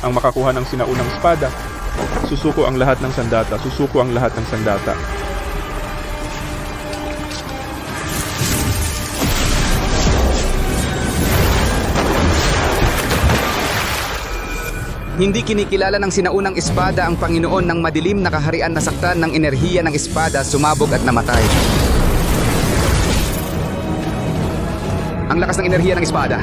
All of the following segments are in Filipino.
ang makakuha ng sinaunang espada. Susuko ang lahat ng sandata, susuko ang lahat ng sandata. Hindi kinikilala ng sinaunang espada ang Panginoon ng madilim na kaharian na saktan ng enerhiya ng espada, sumabog at namatay. Ang lakas ng enerhiya ng espada.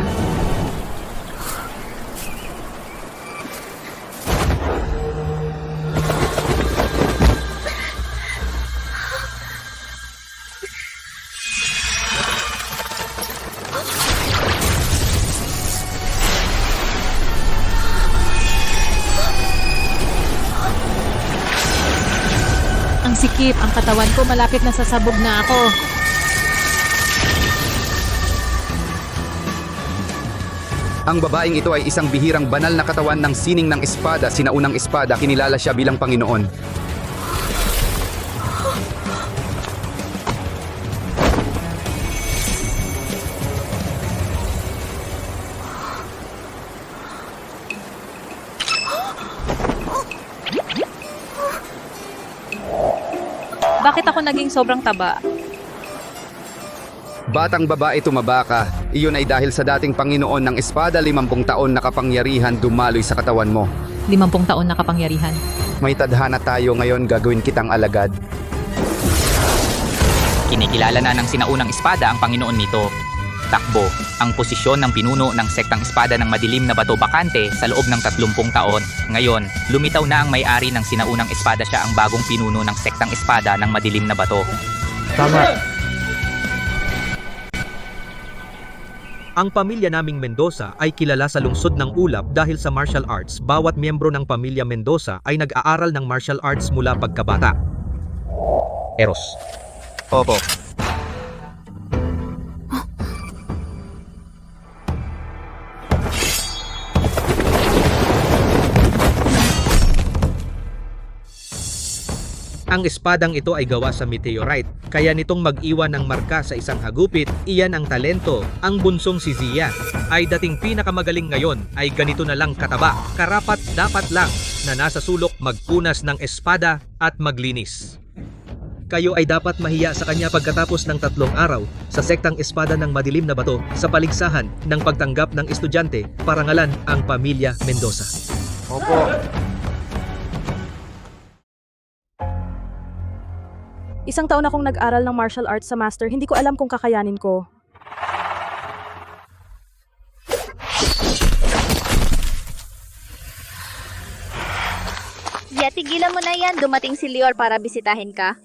Ang sikip, ang katawan ko malapit na sasabog na ako. Ang babaeng ito ay isang bihirang banal na katawan ng sining ng espada, sinaunang espada, kinilala siya bilang Panginoon. Bakit ako naging sobrang taba? Batang babae tumaba ka, iyon ay dahil sa dating Panginoon ng espada, 50 taon na kapangyarihan dumaloy sa katawan mo. 50 taon na kapangyarihan. May tadhana tayo ngayon, gagawin kitang alagad. Kinikilala na ng sinaunang espada ang Panginoon nito. Takbo, ang posisyon ng pinuno ng sektang espada ng madilim na bato bakante sa loob ng 30 taon. Ngayon, lumitaw na ang may-ari ng sinaunang espada, siya ang bagong pinuno ng sektang espada ng madilim na bato. Tama. Ang pamilya naming Mendoza ay kilala sa lungsod ng Ulap dahil sa martial arts. Bawat miyembro ng pamilya Mendoza ay nag-aaral ng martial arts mula pagkabata. Eros. Opo. Ang espadang ito ay gawa sa meteorite, kaya nitong mag-iwan ng marka sa isang hagupit, iyan ang talento. Ang bunsong si Zia ay dating pinakamagaling, ngayon ay ganito na lang kataba. Karapat dapat lang na nasa sulok magpunas ng espada at maglinis. Kayo ay dapat mahiya sa kanya pagkatapos ng 3 araw sa sektang espada ng madilim na bato sa paligsahan ng pagtanggap ng estudyante, parangalan ang pamilya Mendoza. Opo. Isang taon akong nag-aral ng martial arts sa master, hindi ko alam kung kakayanin ko. Ya, tigilan mo na yan. Dumating si Lior para bisitahin ka.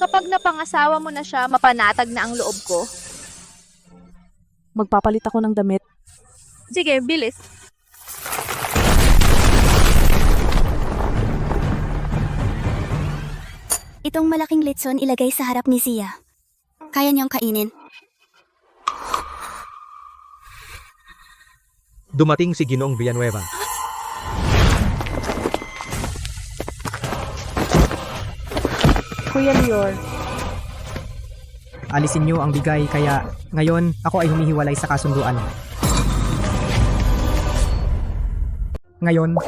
Kapag napangasawa mo na siya, mapanatag na ang loob ko. Magpapalit ako ng damit. Sige, bilis. Itong malaking litson ilagay sa harap ni Zia. Kaya niyang kainin. Dumating si Ginoong Villanueva. Kuya Lior, Alisin niyo ang bigay, kaya ngayon ako ay humihiwalay sa kasunduan. Ngayon,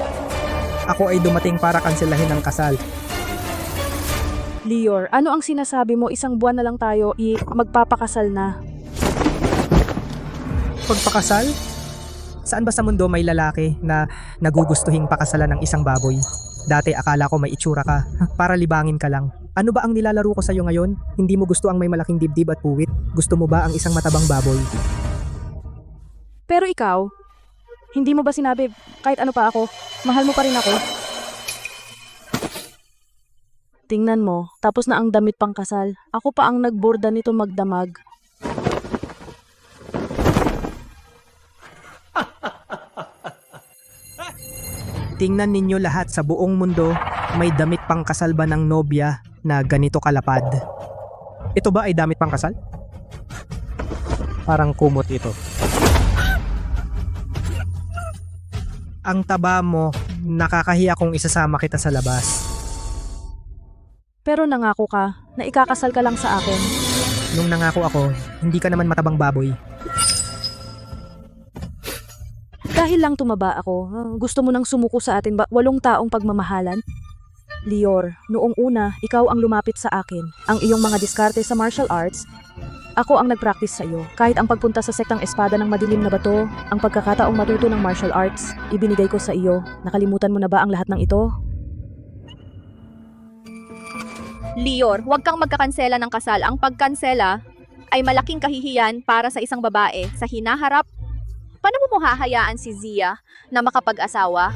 ako ay dumating para kanselahin ang kasal. Lior, ano ang sinasabi mo? Isang buwan na lang tayo, magpapakasal na. Pagpakasal? Saan ba sa mundo may lalaki na nagugustuhing pakasalan ng isang baboy? Dati akala ko may itsura ka, para libangin ka lang. Ano ba ang nilalaro ko sa'yo ngayon? Hindi mo gusto ang may malaking dibdib at puwit? Gusto mo ba ang isang matabang baboy? Pero ikaw, hindi mo ba sinabi, kahit ano pa ako, mahal mo pa rin ako? Tingnan mo, tapos na ang damit pang kasal. Ako pa ang nagborda nito magdamag. Tingnan ninyo lahat sa buong mundo, may damit pang kasal ba ng nobya na ganito kalapad? Ito ba ay damit pang kasal? Parang kumot ito. Ang taba mo, nakakahiya kung isasama kita sa labas. Pero nangako ka na ikakasal ka lang sa akin. Nung nangako ako, hindi ka naman matabang baboy. Dahil lang tumaba ako, gusto mo nang sumuko sa atin 8 taong pagmamahalan? Lior, noong una, ikaw ang lumapit sa akin. Ang iyong mga diskarte sa martial arts, ako ang nag-practice sa iyo. Kahit ang pagpunta sa sektang espada ng madilim na bato, ang pagkakataong matuto ng martial arts, ibinigay ko sa iyo. Nakalimutan mo na ba ang lahat ng ito? Lior, huwag kang magkakansela ng kasal. Ang pagkansela ay malaking kahihiyan para sa isang babae sa hinaharap. Paano mo hahayaan si Zia na makapag-asawa?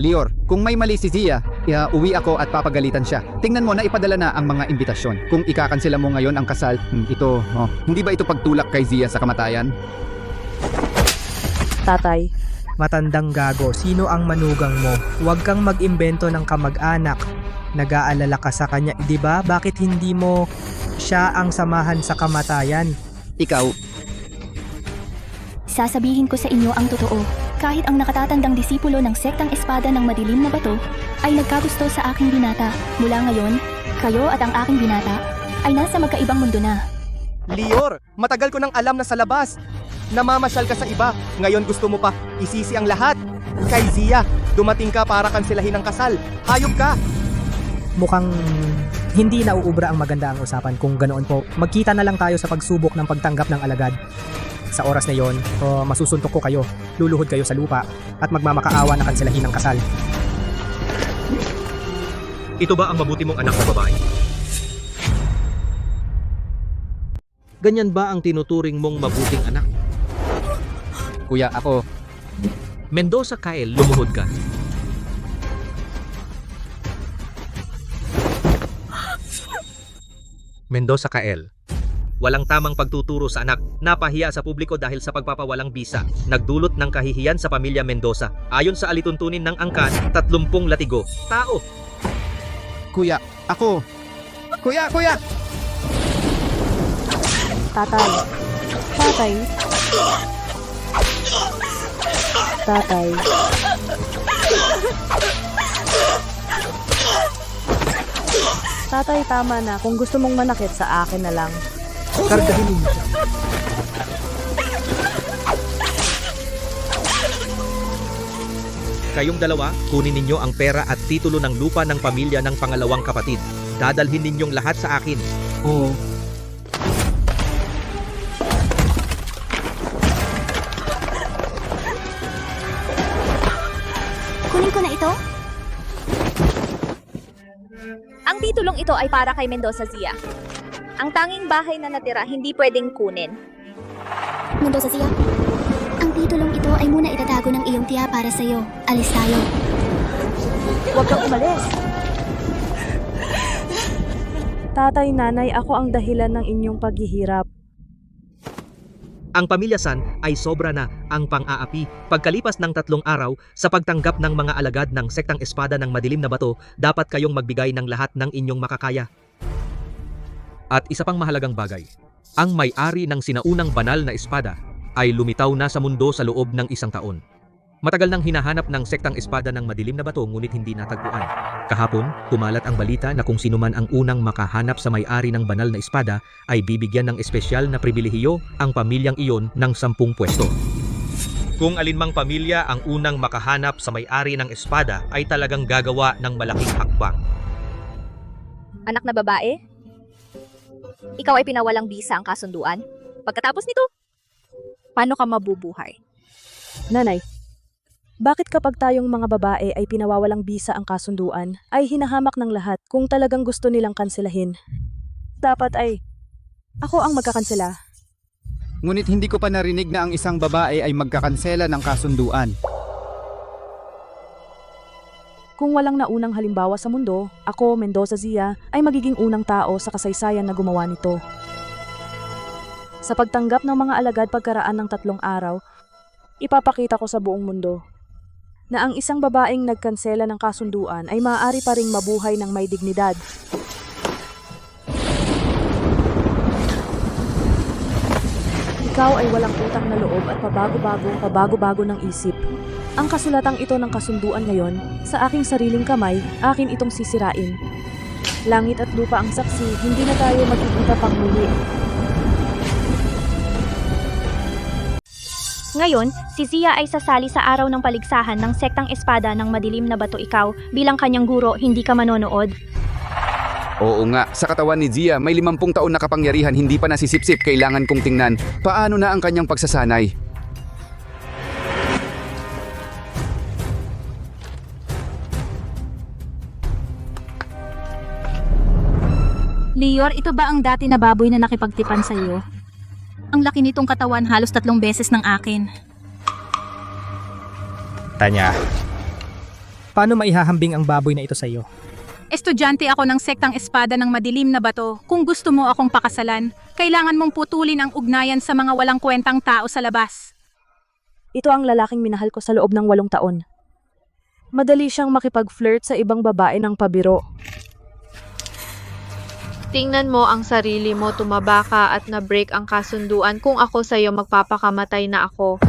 Lior, kung may mali si Zia, uwi ako at papagalitan siya. Tingnan mo na ipadala na ang mga imbitasyon. Kung ikakansela mo ngayon ang kasal, hindi ba ito pagtulak kay Zia sa kamatayan? Tatay, Matandang gago, sino ang manugang mo? Huwag kang mag-imbento ng kamag-anak. Nag-aalala ka sa kanya, di ba? Bakit hindi mo siya ang samahan sa kamatayan? Ikaw, Sasabihin ko sa inyo ang totoo. Kahit ang nakatatandang disipulo ng sektang espada ng madilim na bato ay nagkagusto sa aking binata. Mula ngayon, kayo at ang aking binata ay nasa magkaibang mundo na. Lior, matagal ko nang alam na sa labas. Namamasyal ka sa iba. Ngayon gusto mo pa isisi ang lahat. Kay Zia, dumating ka para kanselahin ang kasal. Hayop ka! Mukhang hindi nauubra ang maganda ang usapan kung ganoon po. Magkita na lang tayo sa pagsubok ng pagtanggap ng alagad. Sa oras na yon, masusuntok ko kayo, luluhod kayo sa lupa, at magmamakaawa na kanselahin ang kasal. Ito ba ang mabuti mong anak na babae? Ganyan ba ang tinuturing mong mabuting anak? kuya, ako. Mendoza Kyle, lumuhod ka. Mendoza Kyle. Walang tamang pagtuturo sa anak, napahiya sa publiko dahil sa pagpapawalang bisa, nagdulot ng kahihiyan sa pamilya Mendoza. Ayon sa alituntunin ng angkan, 30 latigo. Tao! Kuya, ako. Kuya! tatay. Tatay. Tatay. Tatay, tama na. Kung gusto mong manakit sa akin na lang. Kargahin ninyo siya. Kayong dalawa, kunin ninyo ang pera at titulo ng lupa ng pamilya ng pangalawang kapatid. Dadalhin ninyong lahat sa akin. Oo. Kunin ko na ito? Ang titulong ito ay para kay Mendoza Zia. Ang tanging bahay na natira hindi pwedeng kunin. Mendoza Zia, ang titulong ito ay muna itatago ng iyong tiya para sa iyo. Alis tayo. Huwag kang umalis. Tatay, nanay, ako ang dahilan ng inyong paghihirap. Ang pamilya San ay sobra na ang pang-aapi. Pagkalipas ng 3 araw, sa pagtanggap ng mga alagad ng sektang espada ng madilim na bato, dapat kayong magbigay ng lahat ng inyong makakaya. At isa pang mahalagang bagay, ang may-ari ng sinaunang banal na espada ay lumitaw na sa mundo sa loob ng 1 taon. Matagal nang hinahanap ng sektang espada ng madilim na bato ngunit hindi natagpuan. Kahapon, kumalat ang balita na kung sino man ang unang makahanap sa may-ari ng banal na espada ay bibigyan ng espesyal na pribilehiyo ang pamilyang iyon ng 10 pwesto. Kung alinmang pamilya ang unang makahanap sa may-ari ng espada ay talagang gagawa ng malaking hakbang. Anak na babae? Ikaw ay pinawalang bisa ang kasunduan? Pagkatapos nito, paano ka mabubuhay? Nanay, bakit kapag tayong mga babae ay pinawawalang bisa ang kasunduan, ay hinahamak ng lahat kung talagang gusto nilang kanselahin? Dapat ay, ako ang magkakansela. Ngunit hindi ko pa narinig na ang isang babae ay magkakansela ng kasunduan. Kung walang naunang halimbawa sa mundo, ako, Mendoza Zia, ay magiging unang tao sa kasaysayan na gumawa nito. Sa pagtanggap ng mga alagad pagkaraan ng 3 araw, ipapakita ko sa buong mundo na ang isang babaeng nagkansela ng kasunduan ay maaari pa ring mabuhay ng may dignidad. Ikaw ay walang utang na loob at pabago-bago ng isip. Ang kasulatang ito ng kasunduan ngayon, sa aking sariling kamay, akin itong sisirain. Langit at lupa ang saksi, hindi na tayo magkikita pang muli. Ngayon, si Zia ay sasali sa araw ng paligsahan ng sektang espada ng madilim na bato. Ikaw, bilang kanyang guro, hindi ka manonood. Oo nga, sa katawan ni Zia may 50 taon na kapangyarihan, hindi pa nasisipsip. Kailangan kong tingnan paano na ang kanyang pagsasanay. Lior, ito ba ang dati na baboy na nakipagtipan sa iyo? Ang laki nitong katawan, halos 3 beses ng akin. Tanya, paano maihahambing ang baboy na ito sa iyo? Estudyante ako ng sektang espada ng madilim na bato. Kung gusto mo akong pakasalan, kailangan mong putulin ang ugnayan sa mga walang kwentang tao sa labas. Ito ang lalaking minahal ko sa loob ng 8 taon. Madali siyang makipag-flirt sa ibang babae ng pabiro. Tingnan mo ang sarili mo, tumaba ka at na-break ang kasunduan. Kung ako sa'yo, magpapakamatay na ako.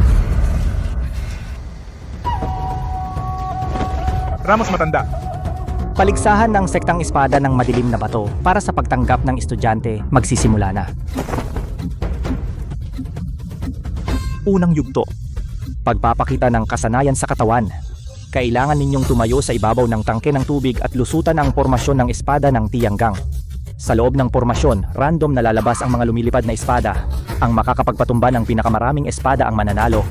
Ramos matanda. Paligsahan ng sektang espada ng madilim na bato para sa pagtanggap ng estudyante magsisimula na. Unang yugto. Pagpapakita ng kasanayan sa katawan. Kailangan ninyong tumayo sa ibabaw ng tangke ng tubig at lusutan ang formasyon ng espada ng Tianggang. Sa loob ng formasyon, random na lalabas ang mga lumilipad na espada. Ang makakapagpatumba ng pinakamaraming espada ang mananalo.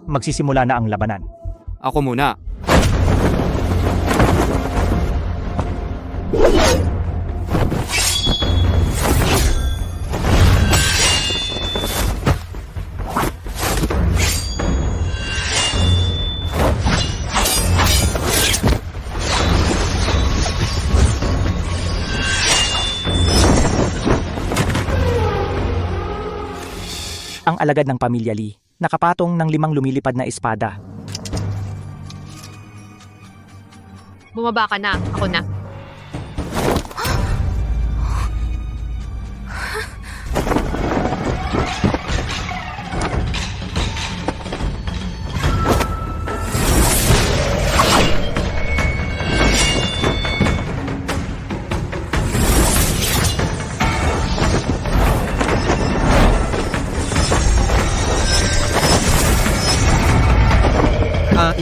Magsisimula na ang labanan. Ako muna. Ang alagad ng pamilya Lee, nakapatong ng 5 lumilipad na espada. Bumaba ka na, ako na.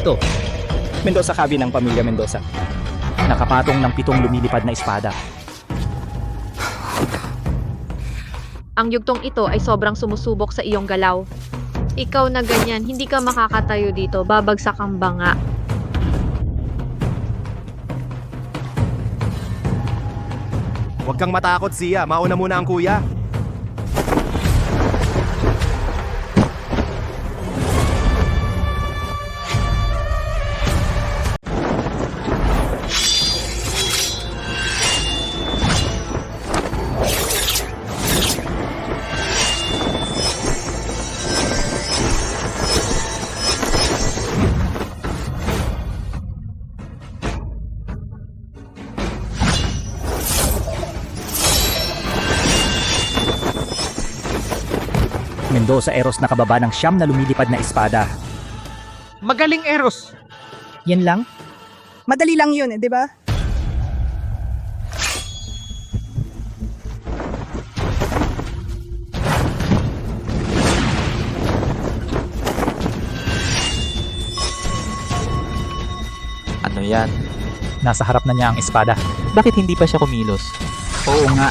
Ito. Mendoza Cabi ng pamilya Mendoza. Nakapatong ng 7 lumilipad na espada. Ang yugtong ito ay sobrang sumusubok sa iyong galaw. Ikaw na ganyan, hindi ka makakatayo dito, babagsak ang banga. Huwag kang matakot, Zia. Mauna muna ang kuya. Mendoza Eros nakababa ng 9 na lumilipad na espada. Magaling, Eros! Yan lang? Madali lang yun, di ba? Ano yan? Nasa harap na niya ang espada. Bakit hindi pa siya kumilos? Oo nga.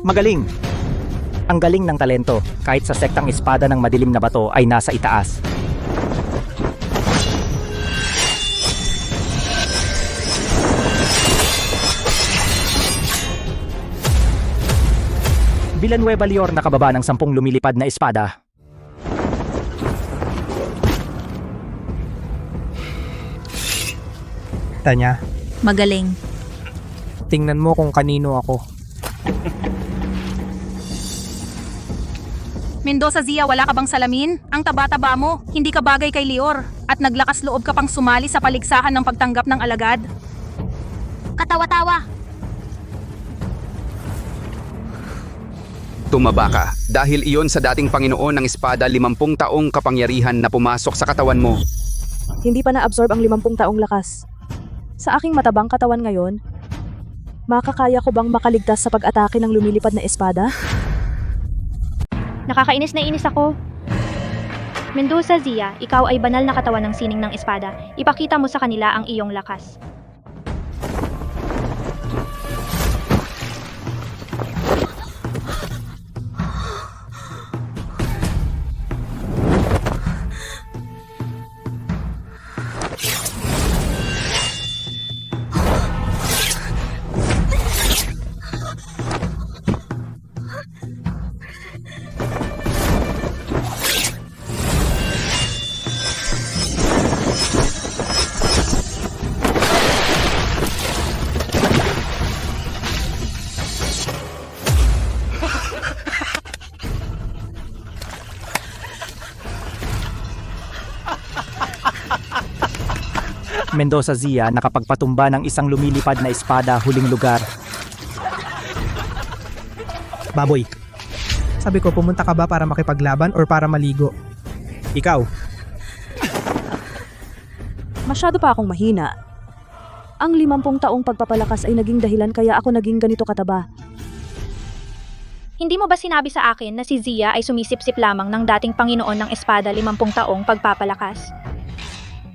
Magaling! Ang galing ng talento, kahit sa sektang espada ng madilim na bato ay nasa itaas. Villanueva Lior nakababa ng 10 lumilipad na espada. Tanya, Magaling. tingnan mo kung kanino ako. Mendoza Zia, wala ka bang salamin? Ang taba-taba mo, hindi ka bagay kay Lior. At naglakas loob ka pang sumali sa paligsahan ng pagtanggap ng alagad. Katawa-tawa. tumaba ka. Dahil iyon sa dating Panginoon ng Espada 50 taong kapangyarihan na pumasok sa katawan mo. Hindi pa na-absorb ang 50 taong lakas. Sa aking matabang katawan ngayon, makakaya ko bang makaligtas sa pag-atake ng lumilipad na espada? Nakakainis na inis ako. Mendoza Zia, ikaw ay banal na katawan ng sining ng espada. Ipakita mo sa kanila ang iyong lakas. Mendoza Zia nakapagpatumba ng isang lumilipad na espada huling lugar. Baboy, sabi ko pumunta ka ba para makipaglaban or para maligo? Ikaw, Masyado pa akong mahina. Ang 50 taong pagpapalakas ay naging dahilan kaya ako naging ganito kataba. Hindi mo ba sinabi sa akin na si Zia ay sumisip-sip lamang ng dating Panginoon ng Espada 50 taong pagpapalakas?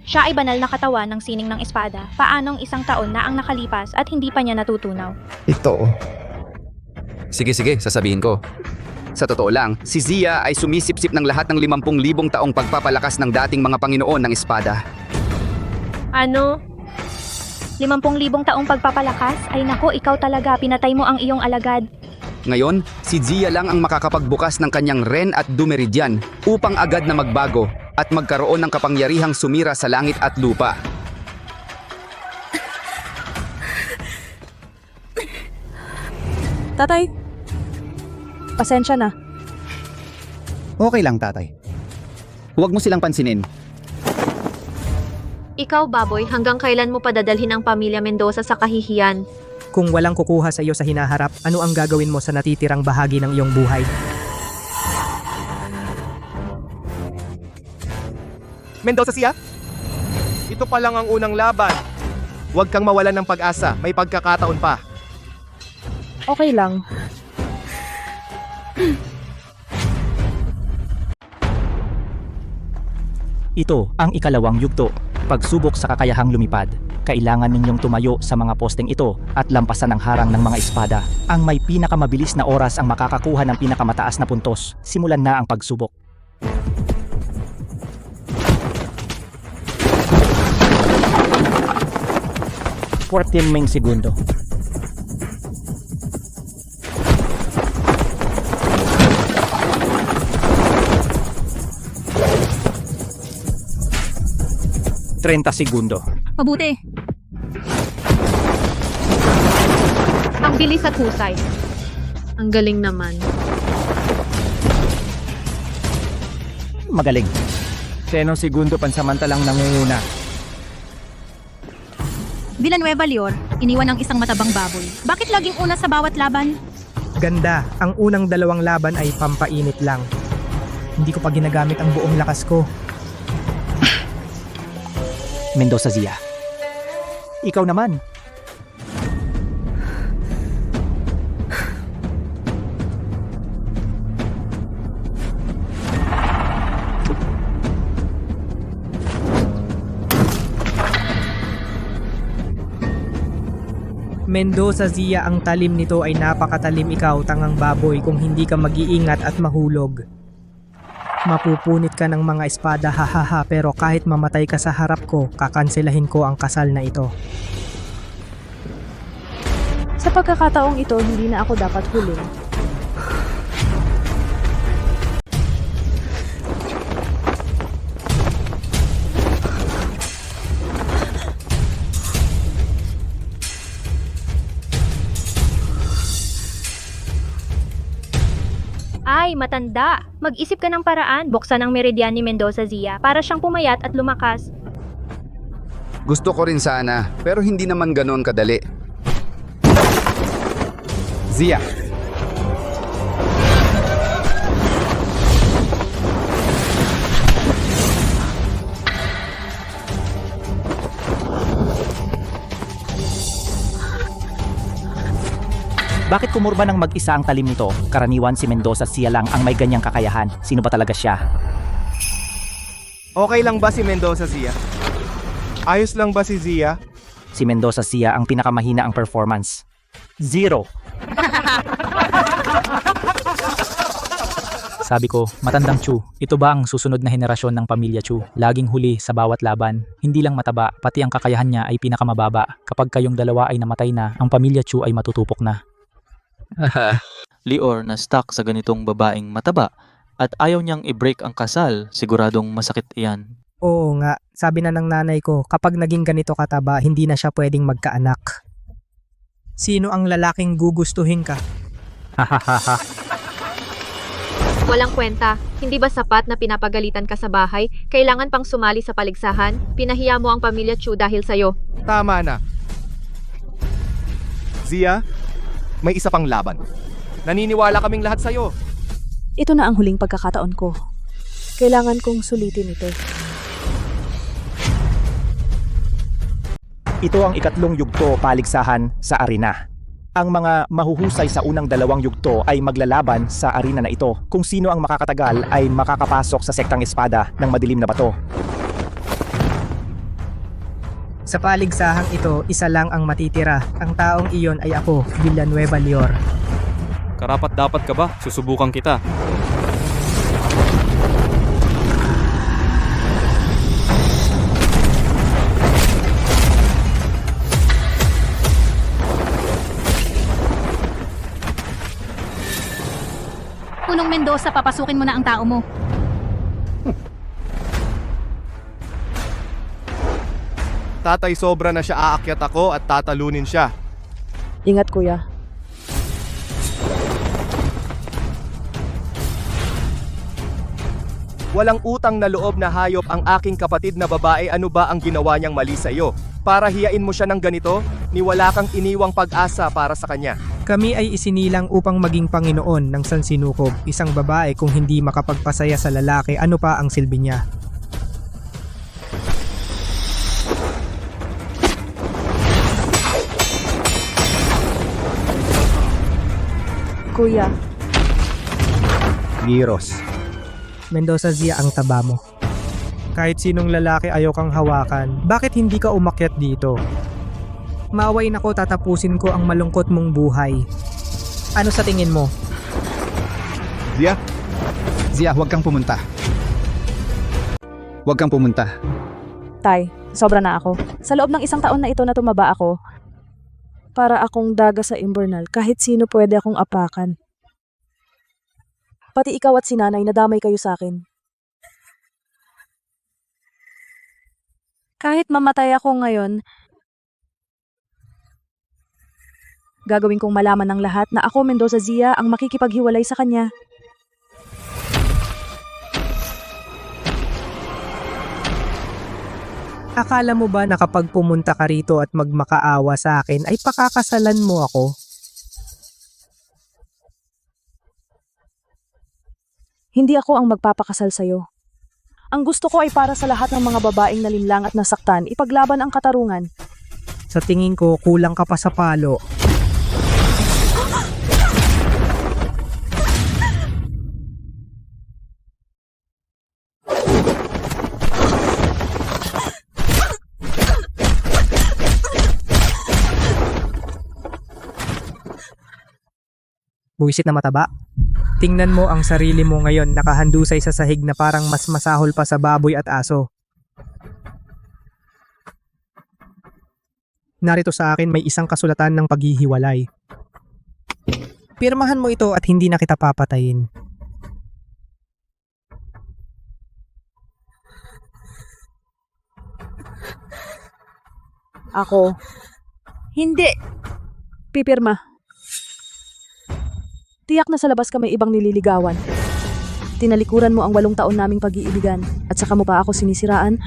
Siya ay banal na katawan ng sining ng espada. Paanong 1 taon na ang nakalipas at hindi pa niya natutunaw? Ito. Sige, sasabihin ko. Sa totoo lang, si Zia ay sumisip-sip ng lahat ng 50,000 taong pagpapalakas ng dating mga Panginoon ng Espada. Ano? 50,000 taong pagpapalakas? Ay nako, ikaw talaga, pinatay mo ang iyong alagad. Ngayon, si Zia lang ang makakapagbukas ng kanyang Ren at Dumeridian upang agad na magbago at magkaroon ng kapangyarihang sumira sa langit at lupa. Tatay, pasensya na. Okay lang, tatay. Huwag mo silang pansinin. Ikaw, Baboy, hanggang kailan mo padadalhin ang pamilya Mendoza sa kahihiyan? kung walang kukuha sa iyo sa hinaharap, ano ang gagawin mo sa natitirang bahagi ng iyong buhay? Mendoza siya? Ito pa lang ang unang laban. Huwag kang mawalan ng pag-asa, may pagkakataon pa. Okay lang. Ito ang ikalawang yugto, pagsubok sa kakayahang lumipad. Kailangan ninyong tumayo sa mga posteng ito at lampasan ang harang ng mga espada. Ang may pinakamabilis na oras ang makakakuha ng pinakamataas na puntos. Simulan na ang pagsubok. Ming segundo. Segundo. Mabuti. Ang bilis at husay. Ang galing naman. Magaling. 10 segundo pansamantalang nangunguna. Villanueva Lior, iniwan ng isang matabang baboy. Bakit laging una sa bawat laban? Ganda, ang unang dalawang laban ay pampainit lang. Hindi ko pa ginagamit ang buong lakas ko. Mendoza Zia. Ikaw naman. Mendoza Zia, ang talim nito ay napakatalim. Ikaw, tangang baboy, kung hindi ka mag-iingat at mahulog. Mapupunit ka ng mga espada, hahaha, pero kahit mamatay ka sa harap ko, kakanselahin ko ang kasal na ito. Sa pagkakataong ito, hindi na ako dapat huling. Ay, matanda! Mag-isip ka ng paraan. Buksan ang meridian ni Mendoza Zia para siyang pumayat at lumakas. Gusto ko rin sana, pero hindi naman ganon kadali. Zia. Bakit kumurba ng mag-isa ang talim nito? Karaniwan si Mendoza Sia lang ang may ganyang kakayahan. Sino ba talaga siya? Okay lang ba si Mendoza Zia? Ayos lang ba si Zia? Si Mendoza Sia ang pinakamahina ang performance. 0. Sabi ko, matandang Chu, ito ba ang susunod na henerasyon ng pamilya Chu? Laging huli sa bawat laban. Hindi lang mataba, pati ang kakayahan niya ay pinakamababa. Kapag kayong dalawa ay namatay na, ang pamilya Chu ay matutupok na. Lior na stuck sa ganitong babaeng mataba at ayaw niyang i-break ang kasal, siguradong masakit iyan. Oo nga, sabi na ng nanay ko, kapag naging ganito kataba, hindi na siya pwedeng magkaanak. Sino ang lalaking gugustuhin ka? Hahaha. Walang kwenta. Hindi ba sapat na pinapagalitan ka sa bahay? Kailangan pang sumali sa paligsahan? Pinahiya mo ang pamilya Chu dahil sa'yo. Tama na. Zia, may isa pang laban. Naniniwala kaming lahat sa'yo. Ito na ang huling pagkakataon ko. Kailangan kong sulitin ito. Ito ang ikatlong yugto paligsahan sa arena. Ang mga mahuhusay sa unang dalawang yugto ay maglalaban sa arena na ito. Kung sino ang makakatagal ay makakapasok sa sektang espada ng madilim na bato. Sa paligsahang ito, isa lang ang matitira. Ang taong iyon ay ako, Villanueva Lior. Karapat dapat ka ba? Susubukan kita. Punong Mendoza, papasukin mo na ang tao mo. Tatay, sobra na siya, aakyat ako at tatalunin siya. Ingat kuya. Walang utang na loob na hayop ang aking kapatid na babae. Ano ba ang ginawa niyang mali sa iyo? Para hiyain mo siya ng ganito, ni wala kang iniwang pag-asa para sa kanya. Kami ay isinilang upang maging Panginoon ng sansinukob. Isang babae kung hindi makapagpasaya sa lalaki, ano pa ang silbi niya? Kuya, Giros. Mendoza Zia, ang taba mo. Kahit sinong lalaki ayaw kang hawakan, bakit hindi ka umakyat dito? Maway nako, tatapusin ko ang malungkot mong buhay. Ano sa tingin mo? Zia? Zia, huwag kang pumunta. Huwag kang pumunta. Tay, sobra na ako. Sa loob ng 1 taon na ito na tumaba ako, para akong daga sa Invernal, kahit sino pwede akong apakan. Pati ikaw at si nanay, nadamay kayo sa akin. Kahit mamatay ako ngayon, gagawin kong malaman ng lahat na ako, Mendoza Zia, ang makikipaghiwalay sa kanya. Akala mo ba na kapag pumunta ka rito at magmakaawa sa akin ay pakakasalan mo ako? Hindi ako ang magpapakasal sa'yo. Ang gusto ko ay para sa lahat ng mga babaeng nalinlang at nasaktan, ipaglaban ang katarungan. Sa tingin ko, kulang ka pa sa palo. Buwisit na mataba. Tingnan mo ang sarili mo ngayon, nakahandusay sa sahig na parang mas masahol pa sa baboy at aso. Narito sa akin may isang kasulatan ng paghihiwalay. Pirmahan mo ito at hindi na kita papatayin. Ako, hindi. Pipirma. Tiyak na sa labas ka may ibang nililigawan. Tinalikuran mo ang 8 taon naming pag-iibigan at saka mo pa ako sinisiraan.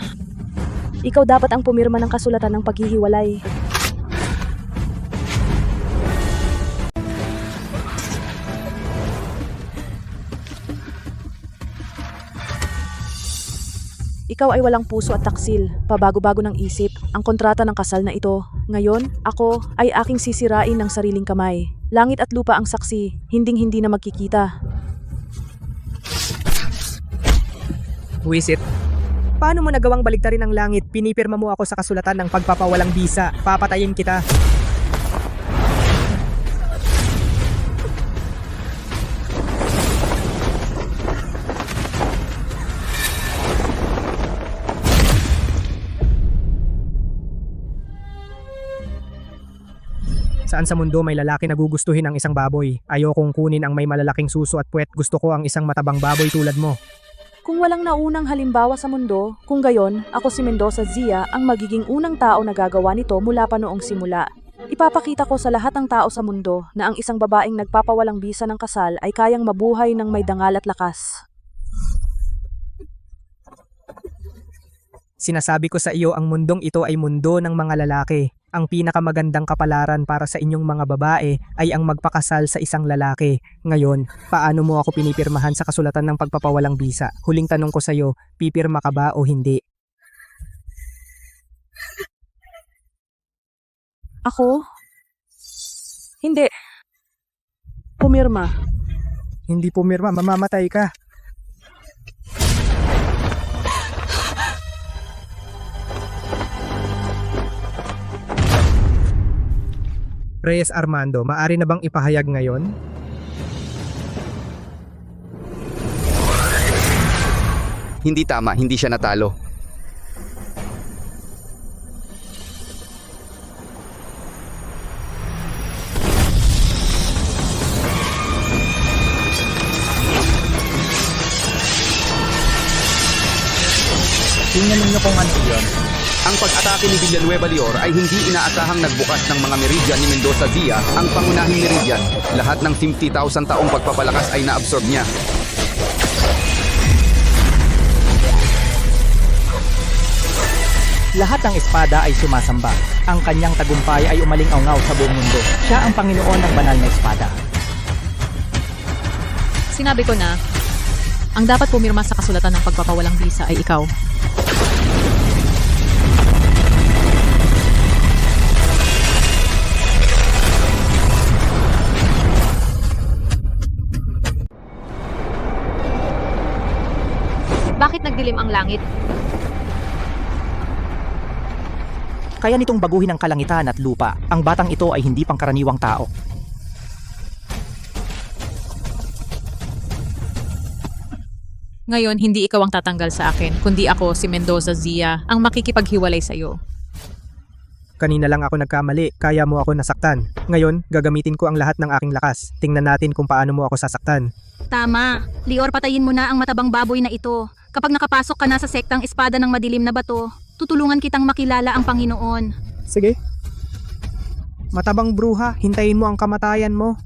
Ikaw dapat ang pumirma ng kasulatan ng paghihiwalay. Ikaw ay walang puso at taksil, pabago-bago ng isip, ang kontrata ng kasal na ito. Ngayon, ako ay aking sisirain ng sariling kamay. Langit at lupa ang saksi, hinding-hindi na magkikita. Wisit. Paano mo nagawang baliktarin ang langit? Pinipirma mo ako sa kasulatan ng pagpapawalang bisa. Papatayin kita. Saan sa mundo may lalaki na gugustuhin ang isang baboy? Ayokong kunin ang may malalaking suso at puwet. Gusto ko ang isang matabang baboy tulad mo. Kung walang naunang halimbawa sa mundo, kung gayon, ako si Mendoza Zia ang magiging unang tao na gagawa nito mula pa noong simula. Ipapakita ko sa lahat ng tao sa mundo na ang isang babaeng nagpapawalang bisa ng kasal ay kayang mabuhay ng may dangal at lakas. Sinasabi ko sa iyo, ang mundong ito ay mundo ng mga lalaki. Ang pinakamagandang kapalaran para sa inyong mga babae ay ang magpakasal sa isang lalaki. Ngayon, paano mo ako pinipirmahan sa kasulatan ng pagpapawalang bisa? Huling tanong ko sa iyo, pipirma ka ba o hindi? Ako? Hindi. Pumirma. Hindi pumirma, mamamatay ka. Reyes Armando, maaari na bang ipahayag ngayon? Hindi tama, hindi siya natalo. Tingnan ninyo kung ano yun. Ang pag-atake ni Villanueva Lior ay hindi inaasahang nagbukas ng mga meridian ni Mendoza Zia, ang pangunahing meridian. Lahat ng 50,000 taong pagpapalakas ay naabsorb niya. Lahat ng espada ay sumasamba. Ang kanyang tagumpay ay umaling-aungaw sa buong mundo. Siya ang Panginoon ng banal na espada. Sinabi ko na, ang dapat pumirma sa kasulatan ng pagpapawalang bisa ay ikaw. Bakit nagdilim ang langit? Kaya nitong baguhin ang kalangitan at lupa. Ang batang ito ay hindi pangkaraniwang tao. Ngayon, hindi ikaw ang tatanggal sa akin, kundi ako, si Mendoza Zia, ang makikipaghiwalay sa iyo. Kanina lang ako nagkamali, kaya mo ako nasaktan. Ngayon, gagamitin ko ang lahat ng aking lakas. Tingnan natin kung paano mo ako sasaktan. Tama. Lior, patayin mo na ang matabang baboy na ito. Kapag nakapasok ka na sa sektang espada ng madilim na bato, tutulungan kitang makilala ang Panginoon. Sige. Matabang bruha, hintayin mo ang kamatayan mo.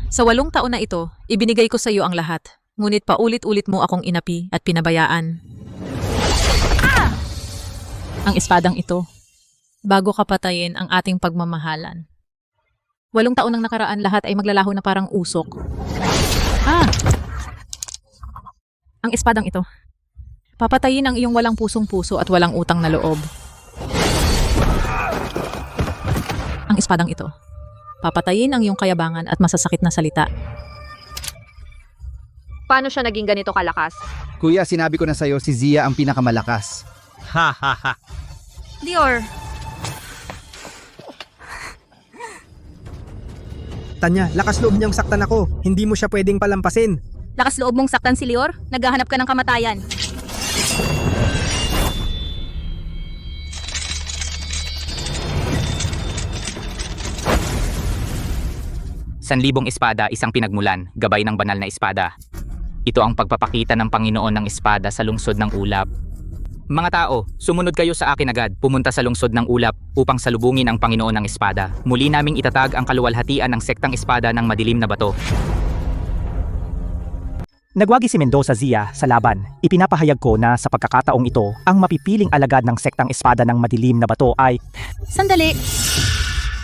Sa 8 taon na ito, ibinigay ko sa iyo ang lahat. Ngunit paulit-ulit mo akong inapi at pinabayaan. Ang espadang ito, bago ka patayin ang ating pagmamahalan. 8 taon nang nakaraan, lahat ay maglalaho na parang usok. Ang espadang ito, papatayin ang iyong walang pusong-puso at walang utang na loob. Ang espadang ito, papatayin ang iyong kayabangan at masasakit na salita. Paano siya naging ganito kalakas? Kuya, sinabi ko na sa'yo, si Zia ang pinakamalakas. Ha ha ha. Lior, Tanya, lakas loob niyang saktan ako. Hindi mo siya pwedeng palampasin. lakas loob mong saktan si Lior? Naghahanap ka ng kamatayan. Sanlibong espada, isang pinagmulan, gabay ng banal na espada. Ito ang pagpapakita ng Panginoon ng espada sa lungsod ng ulap. Mga tao, sumunod kayo sa akin agad, pumunta sa lungsod ng ulap upang salubungin ang Panginoon ng espada. Muli naming itatag ang kaluwalhatian ng sektang espada ng madilim na bato. Nagwagi si Mendoza Zia sa laban. Ipinapahayag ko na sa pagkakataong ito, ang mapipiling alagad ng sektang espada ng madilim na bato ay... Sandali.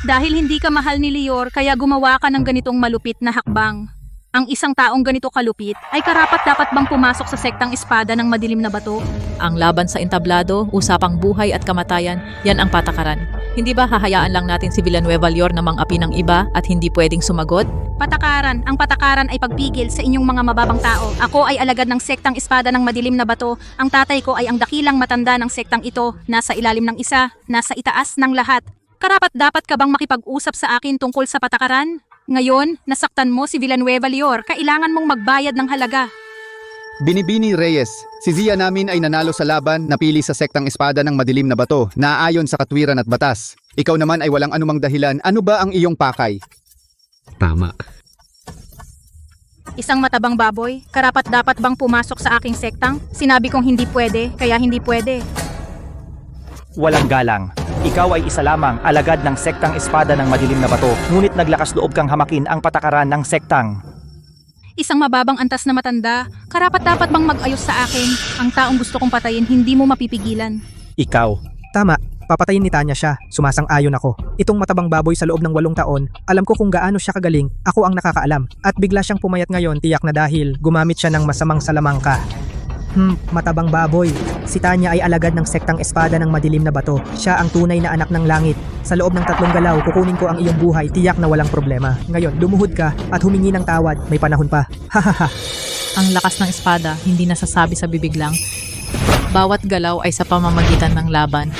Dahil hindi ka mahal ni Lior, kaya gumawa ka ng ganitong malupit na hakbang. Ang isang taong ganito kalupit ay karapat-dapat bang pumasok sa sektang espada ng madilim na bato? Ang laban sa entablado, usapang buhay at kamatayan, yan ang patakaran. Hindi ba hahayaan lang natin si Villanueva Lior na mang-api ng iba at hindi pwedeng sumagot? Patakaran. Ang patakaran ay pagpigil sa inyong mga mababang tao. Ako ay alagad ng sektang espada ng madilim na bato. Ang tatay ko ay ang dakilang matanda ng sektang ito. Nasa ilalim ng isa, nasa itaas ng lahat. Karapat-dapat ka bang makipag-usap sa akin tungkol sa patakaran? Ngayon, nasaktan mo si Villanueva Lior, kailangan mong magbayad ng halaga. Binibini Reyes, si Zia namin ay nanalo sa laban, napili sa sektang espada ng madilim na bato, naayon sa katwiran at batas. Ikaw naman ay walang anumang dahilan, ano ba ang iyong pakay? Tama. Isang matabang baboy, karapat-dapat bang pumasok sa aking sektang? Sinabi kong hindi pwede, kaya hindi pwede. Walang galang. Ikaw ay isa lamang alagad ng sektang espada ng madilim na bato, ngunit naglakas loob kang hamakin ang patakaran ng sektang. Isang mababang antas na matanda, karapat-dapat bang mag-ayos sa akin? Ang taong gusto kong patayin, hindi mo mapipigilan. Ikaw. Tama, papatayin ni Tanya siya. Sumasang-ayon ako. Itong matabang baboy sa loob ng 8 taon, alam ko kung gaano siya kagaling, ako ang nakakaalam. At bigla siyang pumayat ngayon, tiyak na dahil gumamit siya ng masamang salamangka. Matabang baboy. Si Tanya ay alagad ng sektang espada ng madilim na bato. Siya ang tunay na anak ng langit. Sa loob ng 3 galaw, kukunin ko ang iyong buhay, tiyak na walang problema. Ngayon, lumuhod ka at humingi ng tawad. May panahon pa. Hahaha. Ang lakas ng espada, hindi nasasabi sa bibig lang. Bawat galaw ay sa pamamagitan ng laban.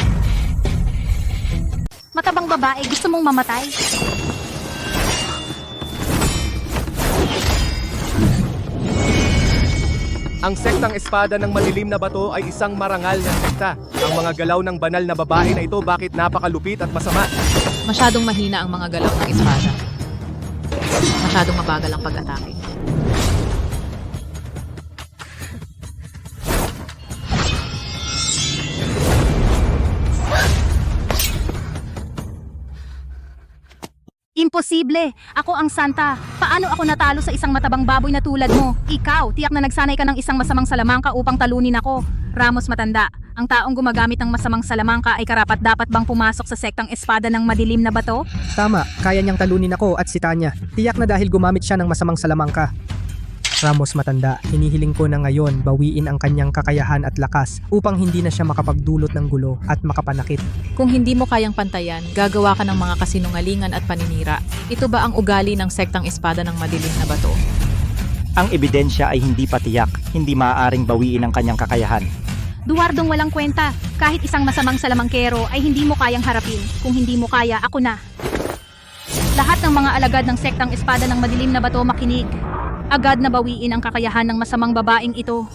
Matabang babae, gusto mong mamatay? Ang sektang espada ng madilim na bato ay isang marangal na sekta. Ang mga galaw ng banal na babae na ito bakit napakalupit at masama. Masyadong mahina ang mga galaw ng espada. Masyadong mabagal ang pag-atake. Imposible! Ako ang santa. Paano ako natalo sa isang matabang baboy na tulad mo? Ikaw, tiyak na nagsanay ka ng isang masamang salamangka upang talunin ako. Ramos matanda, ang taong gumagamit ng masamang salamangka ay karapat-dapat bang pumasok sa sektang espada ng madilim na bato? Tama, kaya niyang talunin ako at si Tanya. Tiyak na dahil gumamit siya ng masamang salamangka. Ramos matanda, hinihiling ko na ngayon bawiin ang kanyang kakayahan at lakas upang hindi na siya makapagdulot ng gulo at makapanakit. Kung hindi mo kayang pantayan, gagawa ka ng mga kasinungalingan at paninira. Ito ba ang ugali ng sektang espada ng madilim na bato? Ang ebidensya ay hindi patiyak, hindi maaaring bawiin ang kanyang kakayahan. Duwardong walang kwenta. Kahit isang masamang salamangkero ay hindi mo kayang harapin. Kung hindi mo kaya, ako na. Lahat ng mga alagad ng sektang espada ng madilim na bato makinig. Agad na bawiin ang kakayahan ng masamang babaeng ito.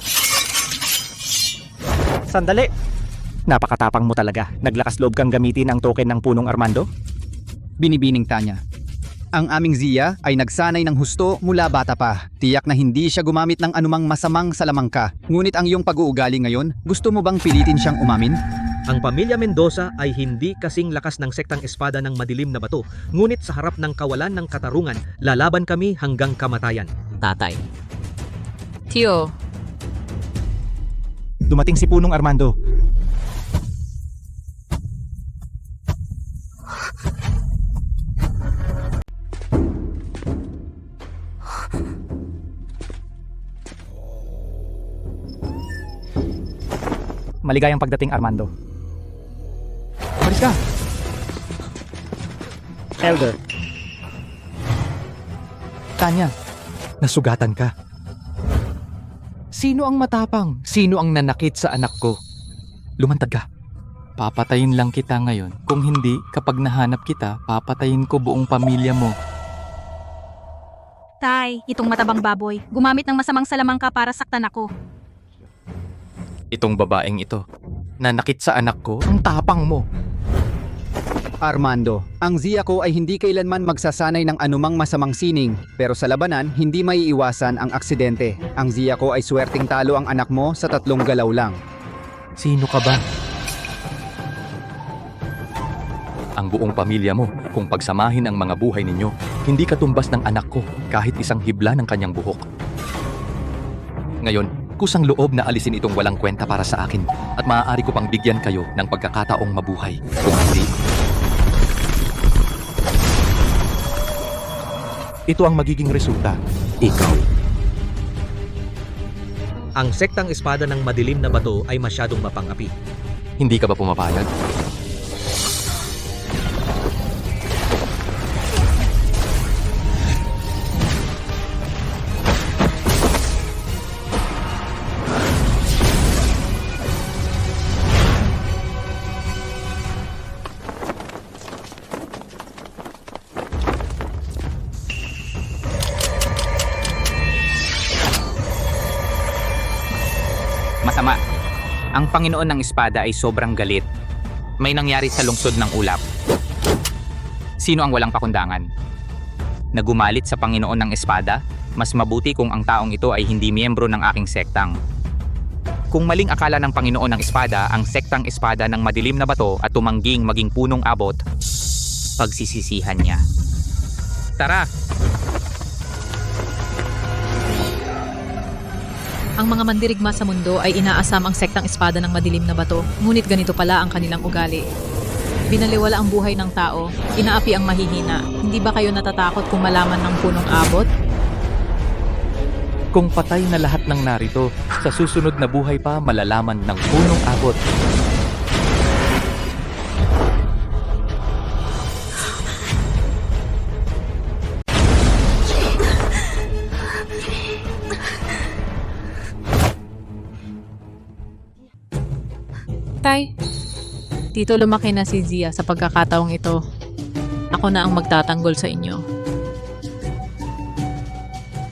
Sandali! Napakatapang mo talaga. Naglakas loob kang gamitin ang token ng punong Armando? Binibining Tanya. Ang aming Zia ay nagsanay ng husto mula bata pa. Tiyak na hindi siya gumamit ng anumang masamang salamangka. Ngunit ang iyong pag-uugali ngayon, gusto mo bang pilitin siyang umamin? Ang pamilya Mendoza ay hindi kasing lakas ng sektang espada ng madilim na bato, ngunit sa harap ng kawalan ng katarungan, lalaban kami hanggang kamatayan. Tatay. Tio, Dumating si punong Armando. Maligayang pagdating, Armando. Malis ka! Elder. Tanya, nasugatan ka. Sino ang matapang? Sino ang nanakit sa anak ko? Lumantad ka. Papatayin lang kita ngayon. Kung hindi, kapag nahanap kita, papatayin ko buong pamilya mo. Tay, itong matabang baboy, gumamit ng masamang salamangka para saktan ako. Itong babaeng ito, nanakit sa anak ko, ang tapang mo. Armando, ang Zia ko ay hindi kailanman magsasanay ng anumang masamang sining, pero sa labanan, hindi maiiwasan ang aksidente. Ang Zia ko ay swerteng talo ang anak mo sa 3 galaw lang. Sino ka ba? Ang buong pamilya mo, kung pagsamahin ang mga buhay ninyo, hindi katumbas ng anak ko kahit isang hibla ng kanyang buhok. Ngayon, kusang loob na alisin itong walang kwenta para sa akin at maaari ko pang bigyan kayo ng pagkakataong mabuhay. Kung hindi, ito ang magiging resulta. Ikaw. Ang sektang espada ng madilim na bato ay masyadong mapangapi. Hindi ka ba pumapayag? Masama. Ang Panginoon ng Espada ay sobrang galit. May nangyari sa lungsod ng ulap. Sino ang walang pakundangan? Nagumalit sa Panginoon ng Espada? Mas mabuti kung ang taong ito ay hindi miyembro ng aking sektang. Kung maling akala ng Panginoon ng Espada ang sektang Espada ng madilim na bato at tumangging maging punong abot, pagsisisihan niya. Tara! Ang mga mandirigma sa mundo ay inaasam ang sektang espada ng madilim na bato, ngunit ganito pala ang kanilang ugali. Binaliwala ang buhay ng tao, inaapi ang mahihina. Hindi ba kayo natatakot kung malaman ng punong abot? Kung patay na lahat ng narito, sa susunod na buhay pa malalaman ng punong abot. Tay, dito lumaki na si Zia sa pagkakataong ito. Ako na ang magtatanggol sa inyo.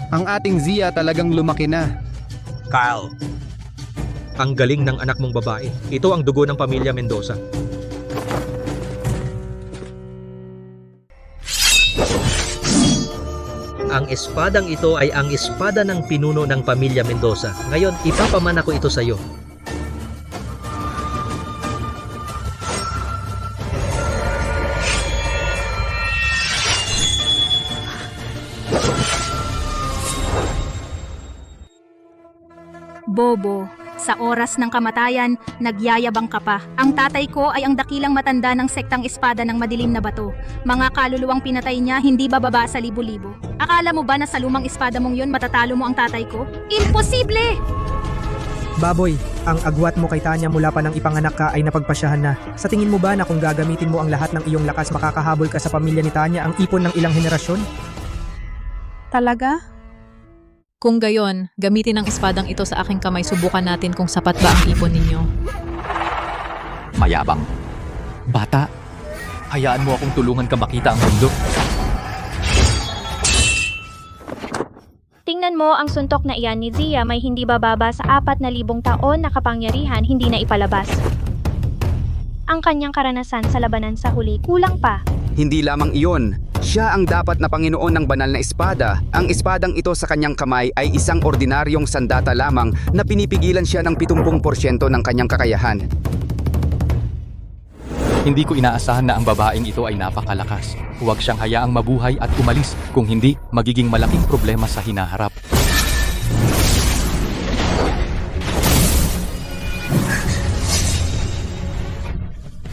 Ang ating Zia talagang lumaki na. Carl. Ang galing ng anak mong babae. Ito ang dugo ng pamilya Mendoza. Ang espadang ito ay ang espada ng pinuno ng pamilya Mendoza. Ngayon, ipapamana ko ito sa iyo. Bobo, sa oras ng kamatayan, nagyayabang ka pa. Ang tatay ko ay ang dakilang matanda ng sektang espada ng madilim na bato. Mga kaluluwang pinatay niya, hindi bababa sa libo-libo. Akala mo ba na sa lumang espada mong yun matatalo mo ang tatay ko? Imposible! Baboy, ang agwat mo kay Tanya mula pa nang ipanganak ka ay napagpasyahan na. Sa tingin mo ba na kung gagamitin mo ang lahat ng iyong lakas makakahabol ka sa pamilya ni Tanya ang ipon ng ilang henerasyon? Talaga? Kung gayon, gamitin ang espadang ito sa aking kamay, subukan natin kung sapat ba ang ipon ninyo. Mayabang. Bata, hayaan mo akong tulungan ka makita ang mundo. Tingnan mo ang suntok na iyan ni Zia may hindi bababa sa 4,000 taon na kapangyarihan hindi na ipalabas. Ang kanyang karanasan sa labanan sa huli kulang pa. Hindi lamang iyon, siya ang dapat na Panginoon ng banal na espada. Ang espadang ito sa kanyang kamay ay isang ordinaryong sandata lamang na pinipigilan siya ng 70% ng kanyang kakayahan. Hindi ko inaasahan na ang babaeng ito ay napakalakas. Huwag siyang hayaang mabuhay at umalis. Kung hindi, magiging malaking problema sa hinaharap.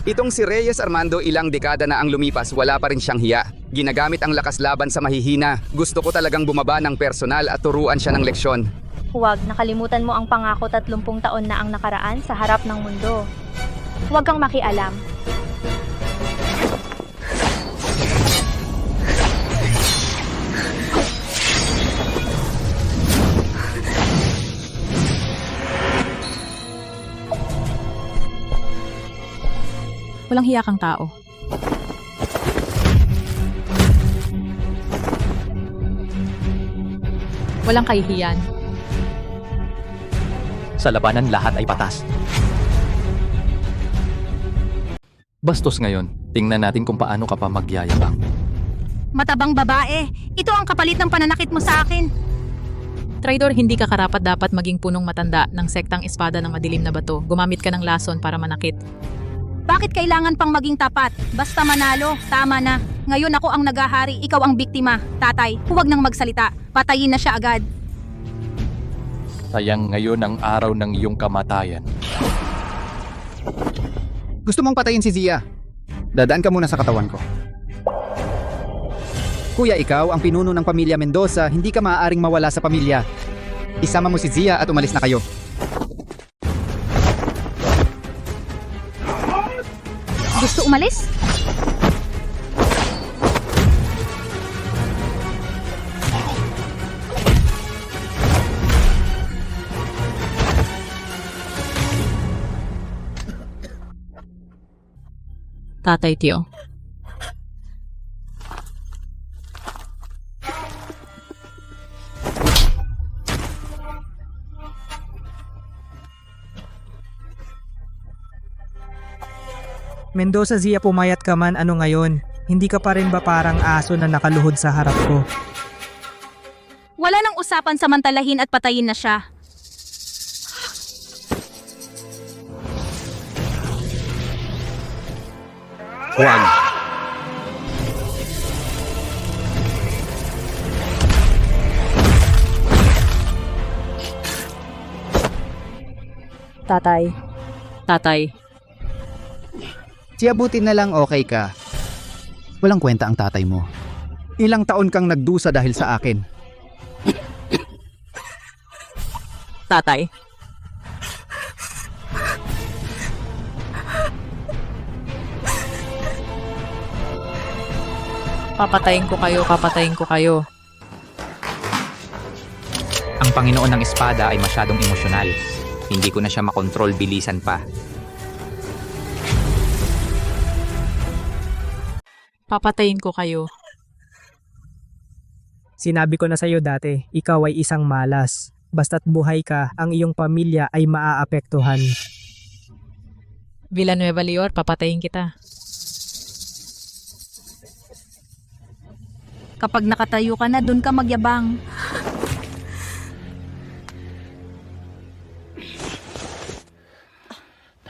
Itong si Reyes Armando ilang dekada na ang lumipas, wala pa rin siyang hiya. Ginagamit ang lakas laban sa mahihina. Gusto ko talagang bumaba ng personal at turuan siya ng leksyon. Huwag nakalimutan mo ang pangako 30 taon na ang nakaraan sa harap ng mundo. Huwag kang makialam. Walang hiya kang tao. Walang kahihiyan. Sa labanan, lahat ay patas. Bastos ngayon, tingnan natin kung paano ka pa magyayabang. Matabang babae, ito ang kapalit ng pananakit mo sa akin. Traidor, hindi ka karapat dapat maging punong matanda ng sektang espada ng madilim na bato. Gumamit ka ng lason para manakit. Bakit kailangan pang maging tapat? Basta manalo, tama na. Ngayon ako ang nagahari, ikaw ang biktima. Tatay, huwag nang magsalita. Patayin na siya agad. Sayang ngayon ang araw ng iyong kamatayan. Gusto mong patayin si Zia? Dadaan ka muna sa katawan ko. Kuya, ikaw ang pinuno ng pamilya Mendoza, hindi ka maaaring mawala sa pamilya. Isama mo si Zia at umalis na kayo. Gusto umalis? Tatay Tio. Mendoza, Zia, pumayat ka man, ano ngayon? Hindi ka pa rin ba parang aso na nakaluhod sa harap ko? Wala nang usapan, samantalahin at patayin na siya. Huwag. Tatay. Tatay. Siya, buti na lang okay ka. Walang kwenta ang tatay mo. Ilang taon kang nagdusa dahil sa akin. Tatay. Papatayin ko kayo, papatayin ko kayo. Ang Panginoon ng Espada ay masyadong emosyonal. Hindi ko na siya makontrol, bilisan pa. Papatayin ko kayo. Sinabi ko na sa'yo dati, ikaw ay isang malas. Basta't buhay ka, ang iyong pamilya ay maaapektuhan. Villanueva Lior, papatayin kita. Kapag nakatayo ka na, dun ka magyabang.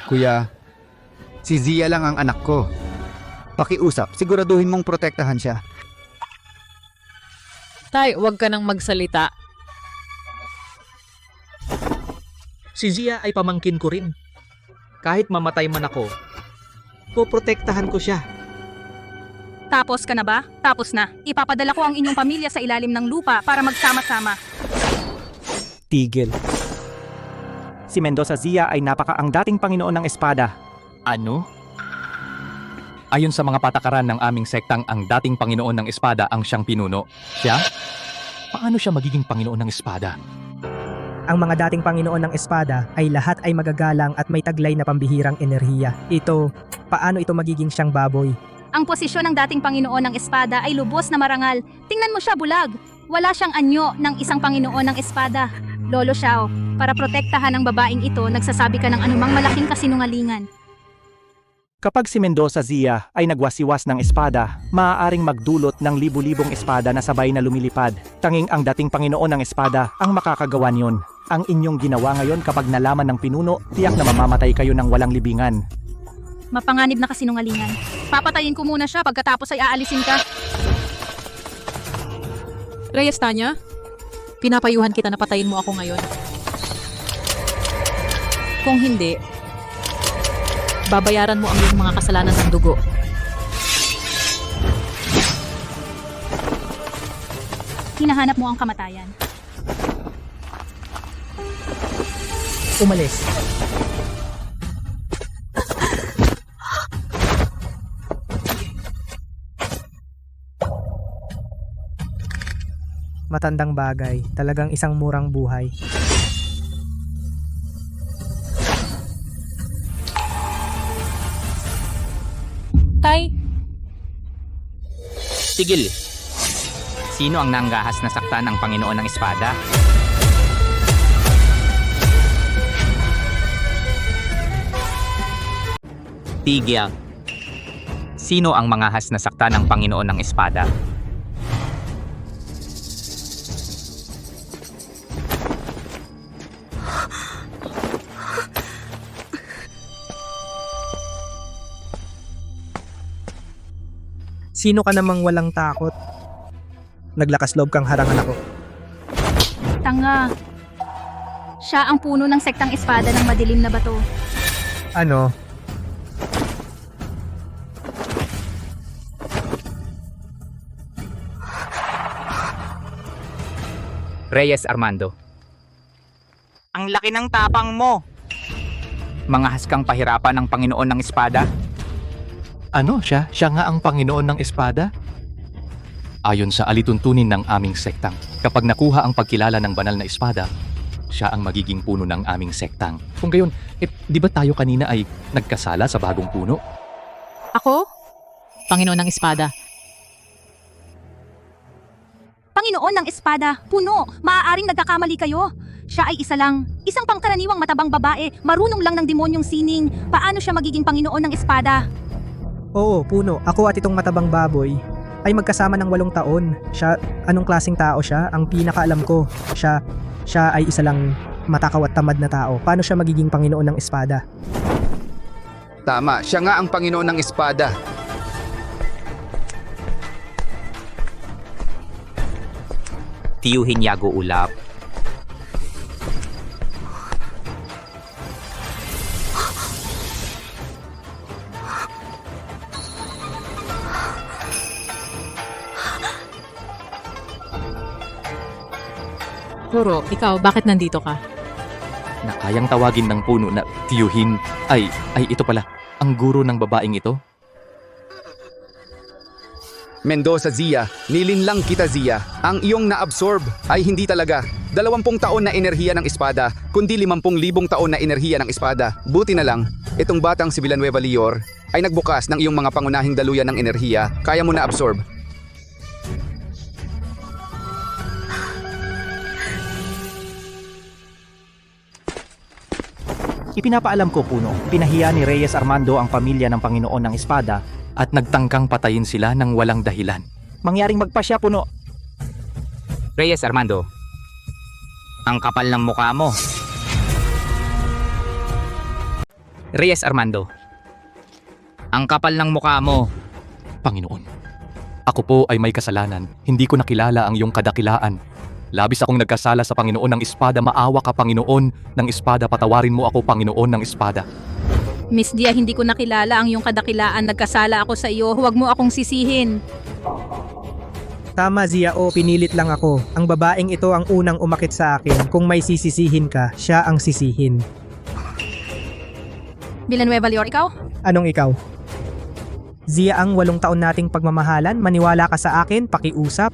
Kuya, si Zia lang ang anak ko. Pakiusap, siguraduhin mong protektahan siya. Tay, huwag ka nang magsalita. Si Zia ay pamangkin ko rin. Kahit mamatay man ako, poprotektahan ko siya. Tapos ka na ba? Tapos na. Ipapadala ko ang inyong pamilya sa ilalim ng lupa para magsama-sama. Tigil. Si Mendoza Zia ay napaka ang dating Panginoon ng Espada. Ano? Ayon sa mga patakaran ng aming sektang, ang dating Panginoon ng Espada ang siyang pinuno. Siya? Paano siya magiging Panginoon ng Espada? Ang mga dating Panginoon ng Espada ay lahat ay magagalang at may taglay na pambihirang enerhiya. Ito, paano ito magiging siyang baboy? Ang posisyon ng dating Panginoon ng Espada ay lubos na marangal. Tingnan mo siya, bulag. Wala siyang anyo ng isang Panginoon ng Espada. Lolo Xiao, para protektahan ang babaeng ito, nagsasabi ka ng anumang malaking kasinungalingan. Kapag si Mendoza Zia ay nagwasiwas ng espada, maaaring magdulot ng libu-libong espada na sabay na lumilipad. Tanging ang dating Panginoon ng Espada ang makakagawa niyon. Ang inyong ginawa ngayon kapag nalaman ng pinuno, tiyak na mamamatay kayo ng walang libingan. Mapanganib na kasinungalingan. Papatayin ko muna siya, pagkatapos ay aalisin ka. Reyes Tanya, pinapayuhan kita na patayin mo ako ngayon. Kung hindi, babayaran mo ang iyong mga kasalanan ng dugo. Hinahanap mo ang kamatayan. Umalis. Matandang bagay, talagang isang murang buhay. Tay, Tigil! Sino ang nanggahas na saktan ng Panginoon ng Espada? Tigil! Sino ang mangahas na saktan ng Panginoon ng Espada? Sino ka namang walang takot? Naglakas loob kang harangan ako. Tanga. Siya ang puno ng sektang Espada ng madilim na bato. Ano? Reyes Armando. Ang laki ng tapang mo! Mga haskang pahirapan ng Panginoon ng Espada? Ano siya? Siya nga ang Panginoon ng Espada? Ayon sa alituntunin ng aming sektang, kapag nakuha ang pagkilala ng banal na espada, siya ang magiging puno ng aming sektang. Kung gayon, di ba tayo kanina ay nagkasala sa bagong puno? Ako? Panginoon ng Espada. Panginoon ng Espada, puno, maaaring nagkakamali kayo. Siya ay isa lang, isang pangkaraniwang matabang babae, marunong lang ng demonyong sining. Paano siya magiging Panginoon ng Espada? Oo, puno. Ako at itong matabang baboy ay magkasama ng 8 taon. Siya, anong klaseng tao siya? Ang pinakaalam ko, siya ay isa lang matakaw at tamad na tao. Paano siya magiging Panginoon ng Espada? Tama, siya nga ang Panginoon ng Espada. Tiyuhin Yago Ulap. Puro, ikaw, bakit nandito ka? Na kayang tawagin ng puno na tiyuhin ay ito pala, ang guro ng babaeng ito? Mendoza Zia, nilinlang kita Zia. Ang iyong naabsorb ay hindi talaga 20 taon na enerhiya ng espada, kundi 50,000 taon na enerhiya ng espada. Buti na lang, itong batang si Villanueva Lior ay nagbukas ng iyong mga pangunahing daluyan ng enerhiya, kaya mo na-absorb. Ipinapaalam ko, Puno, pinahiya ni Reyes Armando ang pamilya ng Panginoon ng Espada at nagtangkang patayin sila ng walang dahilan. Mangyaring magpasya, Puno. Reyes Armando, ang kapal ng mukha mo. Reyes Armando, ang kapal ng mukha mo. Panginoon, ako po ay may kasalanan. Hindi ko nakilala ang iyong kadakilaan. Labis akong nagkasala sa Panginoon ng Espada. Maawa ka, Panginoon ng Espada. Patawarin mo ako, Panginoon ng Espada. Miss Dia, hindi ko nakilala ang iyong kadakilaan. Nagkasala ako sa iyo. Huwag mo akong sisihin. Tama, Zia, o pinilit lang ako. Ang babaeng ito ang unang umakit sa akin. Kung may sisisihin ka, siya ang sisihin. Villanueva Lior, ikaw? Anong ikaw? Zia, ang 8 taon nating pagmamahalan, maniwala ka sa akin, pakiusap.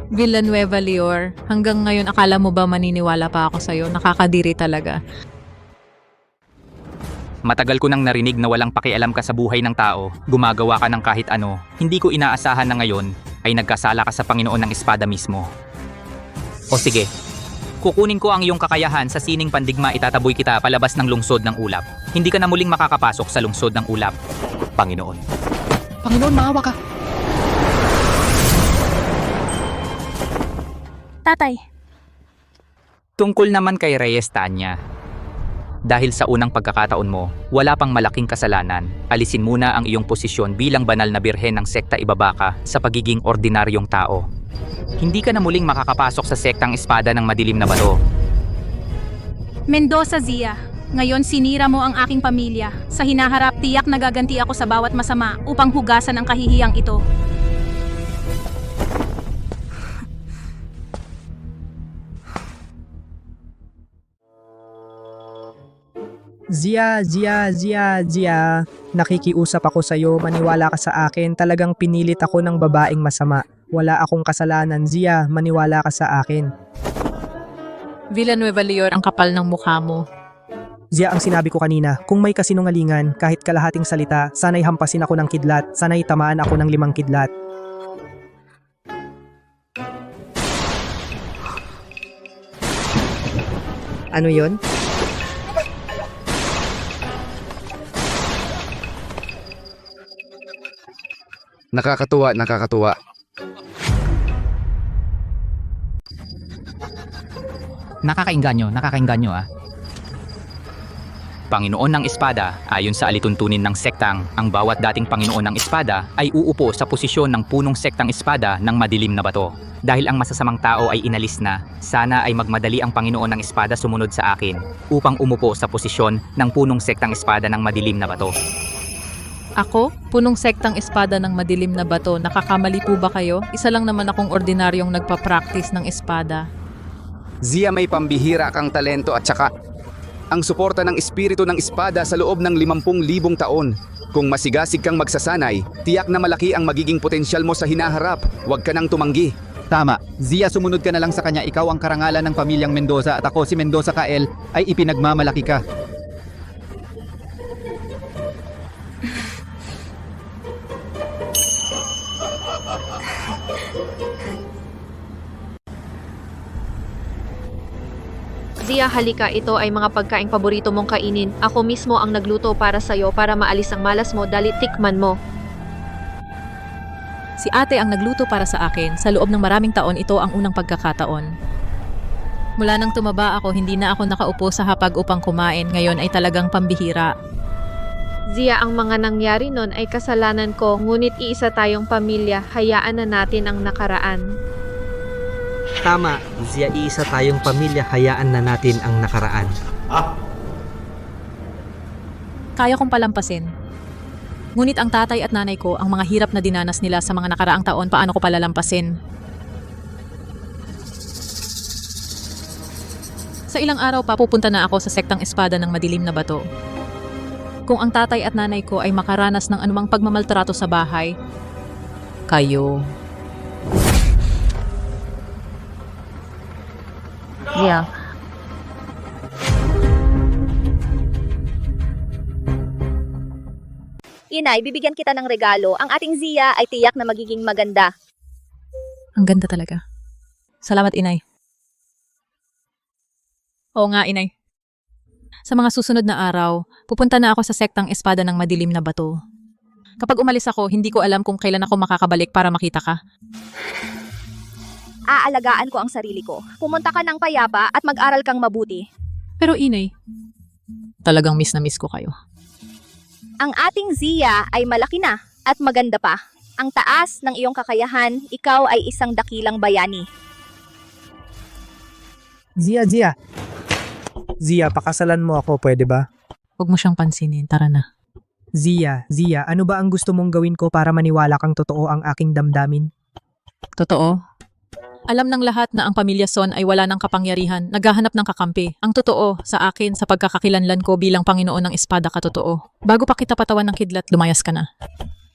Villanueva Lior, hanggang ngayon akala mo ba maniniwala pa ako sa'yo? Nakakadiri talaga. Matagal ko nang narinig na walang pakialam ka sa buhay ng tao, gumagawa ka ng kahit ano. Hindi ko inaasahan na ngayon ay nagkasala ka sa Panginoon ng Espada mismo. O sige, kukunin ko ang iyong kakayahan sa sining pandigma, itataboy kita palabas ng lungsod ng ulap. Hindi ka na muling makakapasok sa lungsod ng ulap. Panginoon. Panginoon, maawa ka. Tatay. Tungkol naman kay Reyes Tanya. Dahil sa unang pagkakataon mo, wala pang malaking kasalanan. Alisin muna ang iyong posisyon bilang banal na birhen ng sekta ibaba ka sa pagiging ordinaryong tao. Hindi ka na muling makakapasok sa sektang Espada ng Madilim na Bato. Mendoza Zia, ngayon sinira mo ang aking pamilya. Sa hinaharap, tiyak nagaganti ako sa bawat masama upang hugasan ang kahihiyang ito. Zia, nakikiusap ako sa iyo, maniwala ka sa akin, talagang pinilit ako ng babaeng masama. Wala akong kasalanan, Zia, maniwala ka sa akin. Villanueva Lior, ang kapal ng mukha mo. Zia, ang sinabi ko kanina, kung may kasinungalingan, kahit kalahating salita, sana'y hampasin ako ng kidlat, sana'y tamaan ako ng 5 kidlat. Ano yon? Nakakatuwa. Nakakainganyo ah. Panginoon ng Espada, ayon sa alituntunin ng sektang, ang bawat dating Panginoon ng Espada ay uupo sa posisyon ng punong sektang Espada ng Madilim na Bato. Dahil ang masasamang tao ay inalis na, sana ay magmadali ang Panginoon ng Espada sumunod sa akin upang umupo sa posisyon ng punong sektang Espada ng Madilim na Bato. Ako? Punong sektang Espada ng Madilim na Bato. Nakakamali po ba kayo? Isa lang naman akong ordinaryong nagpa-practice ng espada. Zia, may pambihira kang talento at saka ang suporta ng espiritu ng espada sa loob ng 50,000 taon. Kung masigasig kang magsasanay, tiyak na malaki ang magiging potensyal mo sa hinaharap. Huwag ka nang tumanggi. Tama. Zia, sumunod ka na lang sa kanya. Ikaw ang karangalan ng pamilyang Mendoza at ako si Mendoza Kael ay ipinagmamalaki ka. Zia, halika. Ito ay mga pagkaing paborito mong kainin. Ako mismo ang nagluto para sa'yo para maalis ang malas mo. Dali, tikman mo. Si ate ang nagluto para sa akin. Sa loob ng maraming taon, ito ang unang pagkakataon. Mula nang tumaba ako, hindi na ako nakaupo sa hapag upang kumain. Ngayon ay talagang pambihira. Zia, ang mga nangyari nun ay kasalanan ko. Ngunit iisa tayong pamilya. Hayaan na natin ang nakaraan. Tama, Zia, iisa tayong pamilya, hayaan na natin ang nakaraan. Kaya kong palampasin. Ngunit ang tatay at nanay ko, ang mga hirap na dinanas nila sa mga nakaraang taon, paano ko palalampasin? Sa ilang araw pa, pupunta na ako sa sektang espada ng madilim na bato. Kung ang tatay at nanay ko ay makaranas ng anumang pagmamaltrato sa bahay, kayo. Zia. Inay, bibigyan kita ng regalo. Ang ating Zia ay tiyak na magiging maganda. Ang ganda talaga. Salamat, inay. Oo nga, inay. Sa mga susunod na araw, pupunta na ako sa sektang espada ng madilim na bato. Kapag umalis ako, hindi ko alam kung kailan ako makakabalik para makita ka. Aalagaan ko ang sarili ko. Pumunta ka ng payapa at mag-aral kang mabuti. Pero inay, talagang miss na miss ko kayo. Ang ating Zia ay malaki na at maganda pa. Ang taas ng iyong kakayahan, ikaw ay isang dakilang bayani. Zia, Zia. Zia, pakasalan mo ako, pwede ba? Huwag mo siyang pansinin, tara na. Zia, ano ba ang gusto mong gawin ko para maniwala kang totoo ang aking damdamin? Totoo? Alam ng lahat na ang pamilya Son ay wala ng kapangyarihan, naghahanap ng kakampi. Ang totoo, sa akin, sa pagkakakilanlan ko bilang Panginoon ng Espada katotoo. Bago pa kita patawan ng kidlat, lumayas ka na.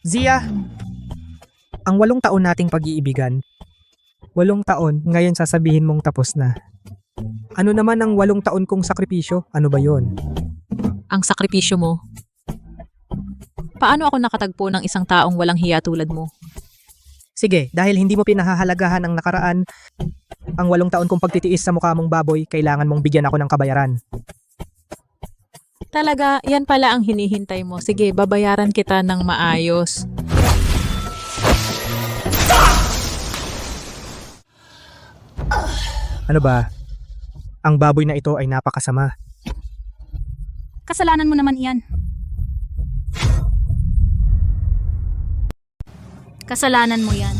Zia! Ang 8 taon nating pag-iibigan. 8 taon, ngayon sasabihin mong tapos na. Ano naman ang 8 taon kong sakripisyo? Ano ba yon? Ang sakripisyo mo? Paano ako nakatagpo ng isang taong walang hiya tulad mo? Sige, dahil hindi mo pinahahalagahan ang nakaraan, ang 8 taon kong pagtitiis sa mukha mong baboy, kailangan mong bigyan ako ng kabayaran. Talaga, yan pala ang hinihintay mo. Sige, babayaran kita ng maayos. Ano ba? Ang baboy na ito ay napakasama. Kasalanan mo naman iyan. Kasalanan mo yan.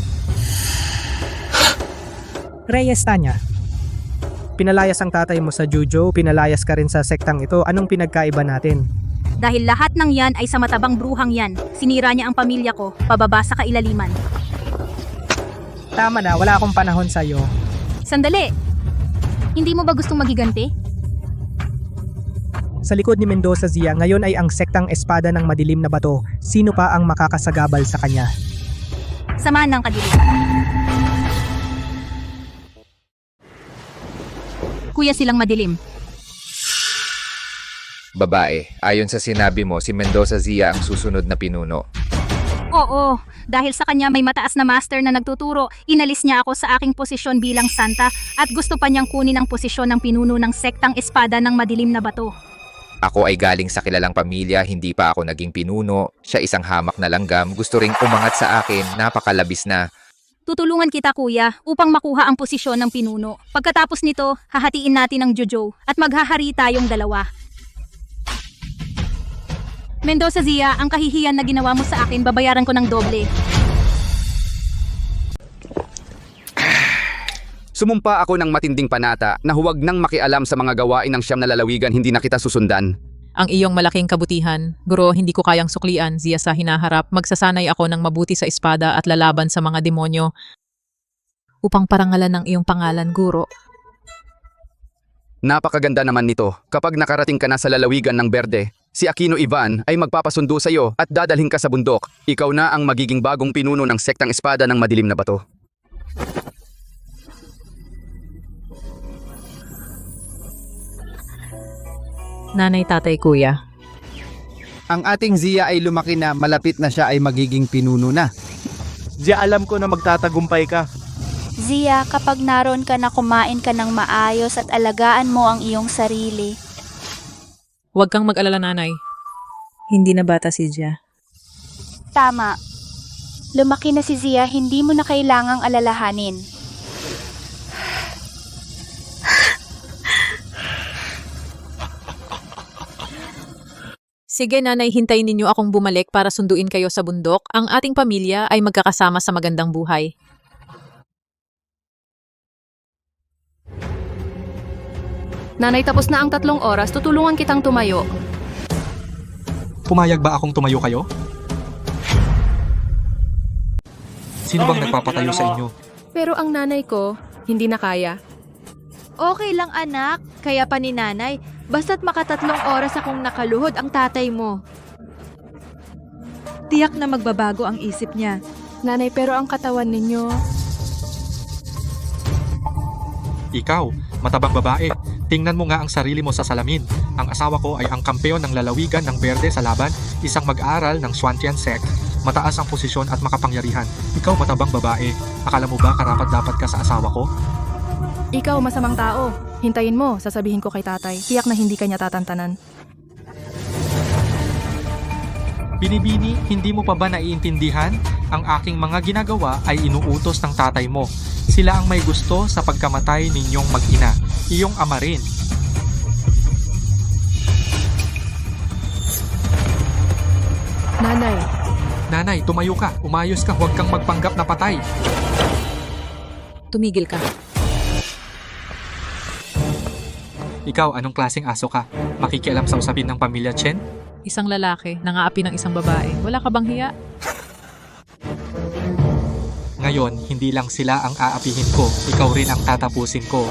Reyes, Tanya. Pinalayas ang tatay mo sa Jujo, pinalayas ka rin sa sektang ito. Anong pinagkaiba natin? Dahil lahat ng yan ay sa matabang bruhang yan. Sinira niya ang pamilya ko, pababa sa kailaliman. Tama na, wala akong panahon sa'yo. Sandali! Hindi mo ba gustong magiganti? Sa likod ni Mendoza Zia, ngayon ay ang sektang espada ng madilim na bato. Sino pa ang makakasagabal sa kanya? Samahan ng kadiliman. Kuya silang madilim. Babae, ayon sa sinabi mo, si Mendoza Zia ang susunod na pinuno. Oo, dahil sa kanya may mataas na master na nagtuturo, inalis niya ako sa aking posisyon bilang santa at gusto pa niyang kunin ang posisyon ng pinuno ng sektang espada ng madilim na bato. Ako ay galing sa kilalang pamilya, hindi pa ako naging pinuno. Siya isang hamak na langgam, gusto ring umangat sa akin, napakalabis na. Tutulungan kita kuya upang makuha ang posisyon ng pinuno. Pagkatapos nito, hahatiin natin ang Jojo at maghahari tayong dalawa. Mendoza Zia, ang kahihiyan na ginawa mo sa akin, babayaran ko ng doble. Sumumpa ako ng matinding panata na huwag nang makialam sa mga gawain ng 9 na lalawigan, hindi na kita susundan. Ang iyong malaking kabutihan, guro, hindi ko kayang suklian, Zia, sa hinaharap. Magsasanay ako ng mabuti sa espada at lalaban sa mga demonyo upang parangalan ng iyong pangalan, guro. Napakaganda naman nito. Kapag nakarating ka na sa lalawigan ng berde, si Aquino Ivan ay magpapasundo sa iyo at dadalhin ka sa bundok. Ikaw na ang magiging bagong pinuno ng sektang espada ng madilim na bato. Nanay, tatay, kuya. Ang ating Zia ay lumaki na, malapit na siya ay magiging pinuno na. Zia, alam ko na magtatagumpay ka. Zia, kapag naroon ka na kumain ka ng maayos at alagaan mo ang iyong sarili. Huwag kang mag-alala, nanay. Hindi na bata si Zia. Tama. Lumaki na si Zia, hindi mo na kailangang alalahanin. Sige, nanay, hintayin ninyo akong bumalik para sunduin kayo sa bundok. Ang ating pamilya ay magkakasama sa magandang buhay. Nanay, tapos na ang 3 oras, tutulungan kitang tumayo. Pumayag ba akong tumayo kayo? Sino bang nagpapatayo sa inyo? Pero ang nanay ko, hindi na kaya. Okay lang anak, kaya pa ni nanay, basta't makatatlong oras akong nakaluhod ang tatay mo. Tiyak na magbabago ang isip niya. Nanay, pero ang katawan ninyo... Ikaw, matabang babae, tingnan mo nga ang sarili mo sa salamin. Ang asawa ko ay ang kampeon ng lalawigan ng berde sa laban, isang mag-aaral ng Swantian sect. Mataas ang posisyon at makapangyarihan. Ikaw, matabang babae, akala mo ba karapat-dapat ka sa asawa ko? Ikaw, masamang tao. Hintayin mo, sasabihin ko kay tatay. Tiyak na hindi kanya tatantanan. Binibini, hindi mo pa ba naiintindihan? Ang aking mga ginagawa ay inuutos ng tatay mo. Sila ang may gusto sa pagkamatay ninyong mag-ina. Iyong ama rin. Nanay. Nanay, tumayo ka. Umayos ka. Huwag kang magpanggap na patay. Tumigil ka. Ikaw, anong klaseng aso ka? Makikialam sa usapin ng pamilya Chen? Isang lalaki, nangaapi ng isang babae. Wala ka bang hiya? Ngayon, hindi lang sila ang aapihin ko. Ikaw rin ang tatapusin ko.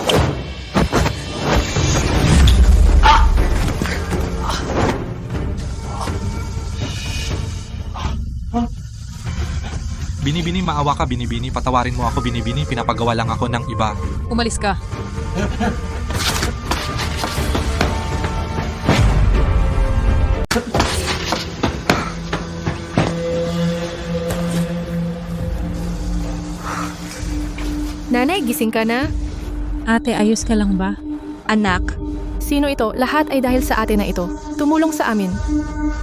Binibini, maawa ka, Binibini. Patawarin mo ako, Binibini. Pinapagawa lang ako ng iba. Umalis ka. Nanay, gising ka na? Ate, ayos ka lang ba? Anak, Sino ito? Lahat ay dahil sa atin na ito. Tumulong sa amin.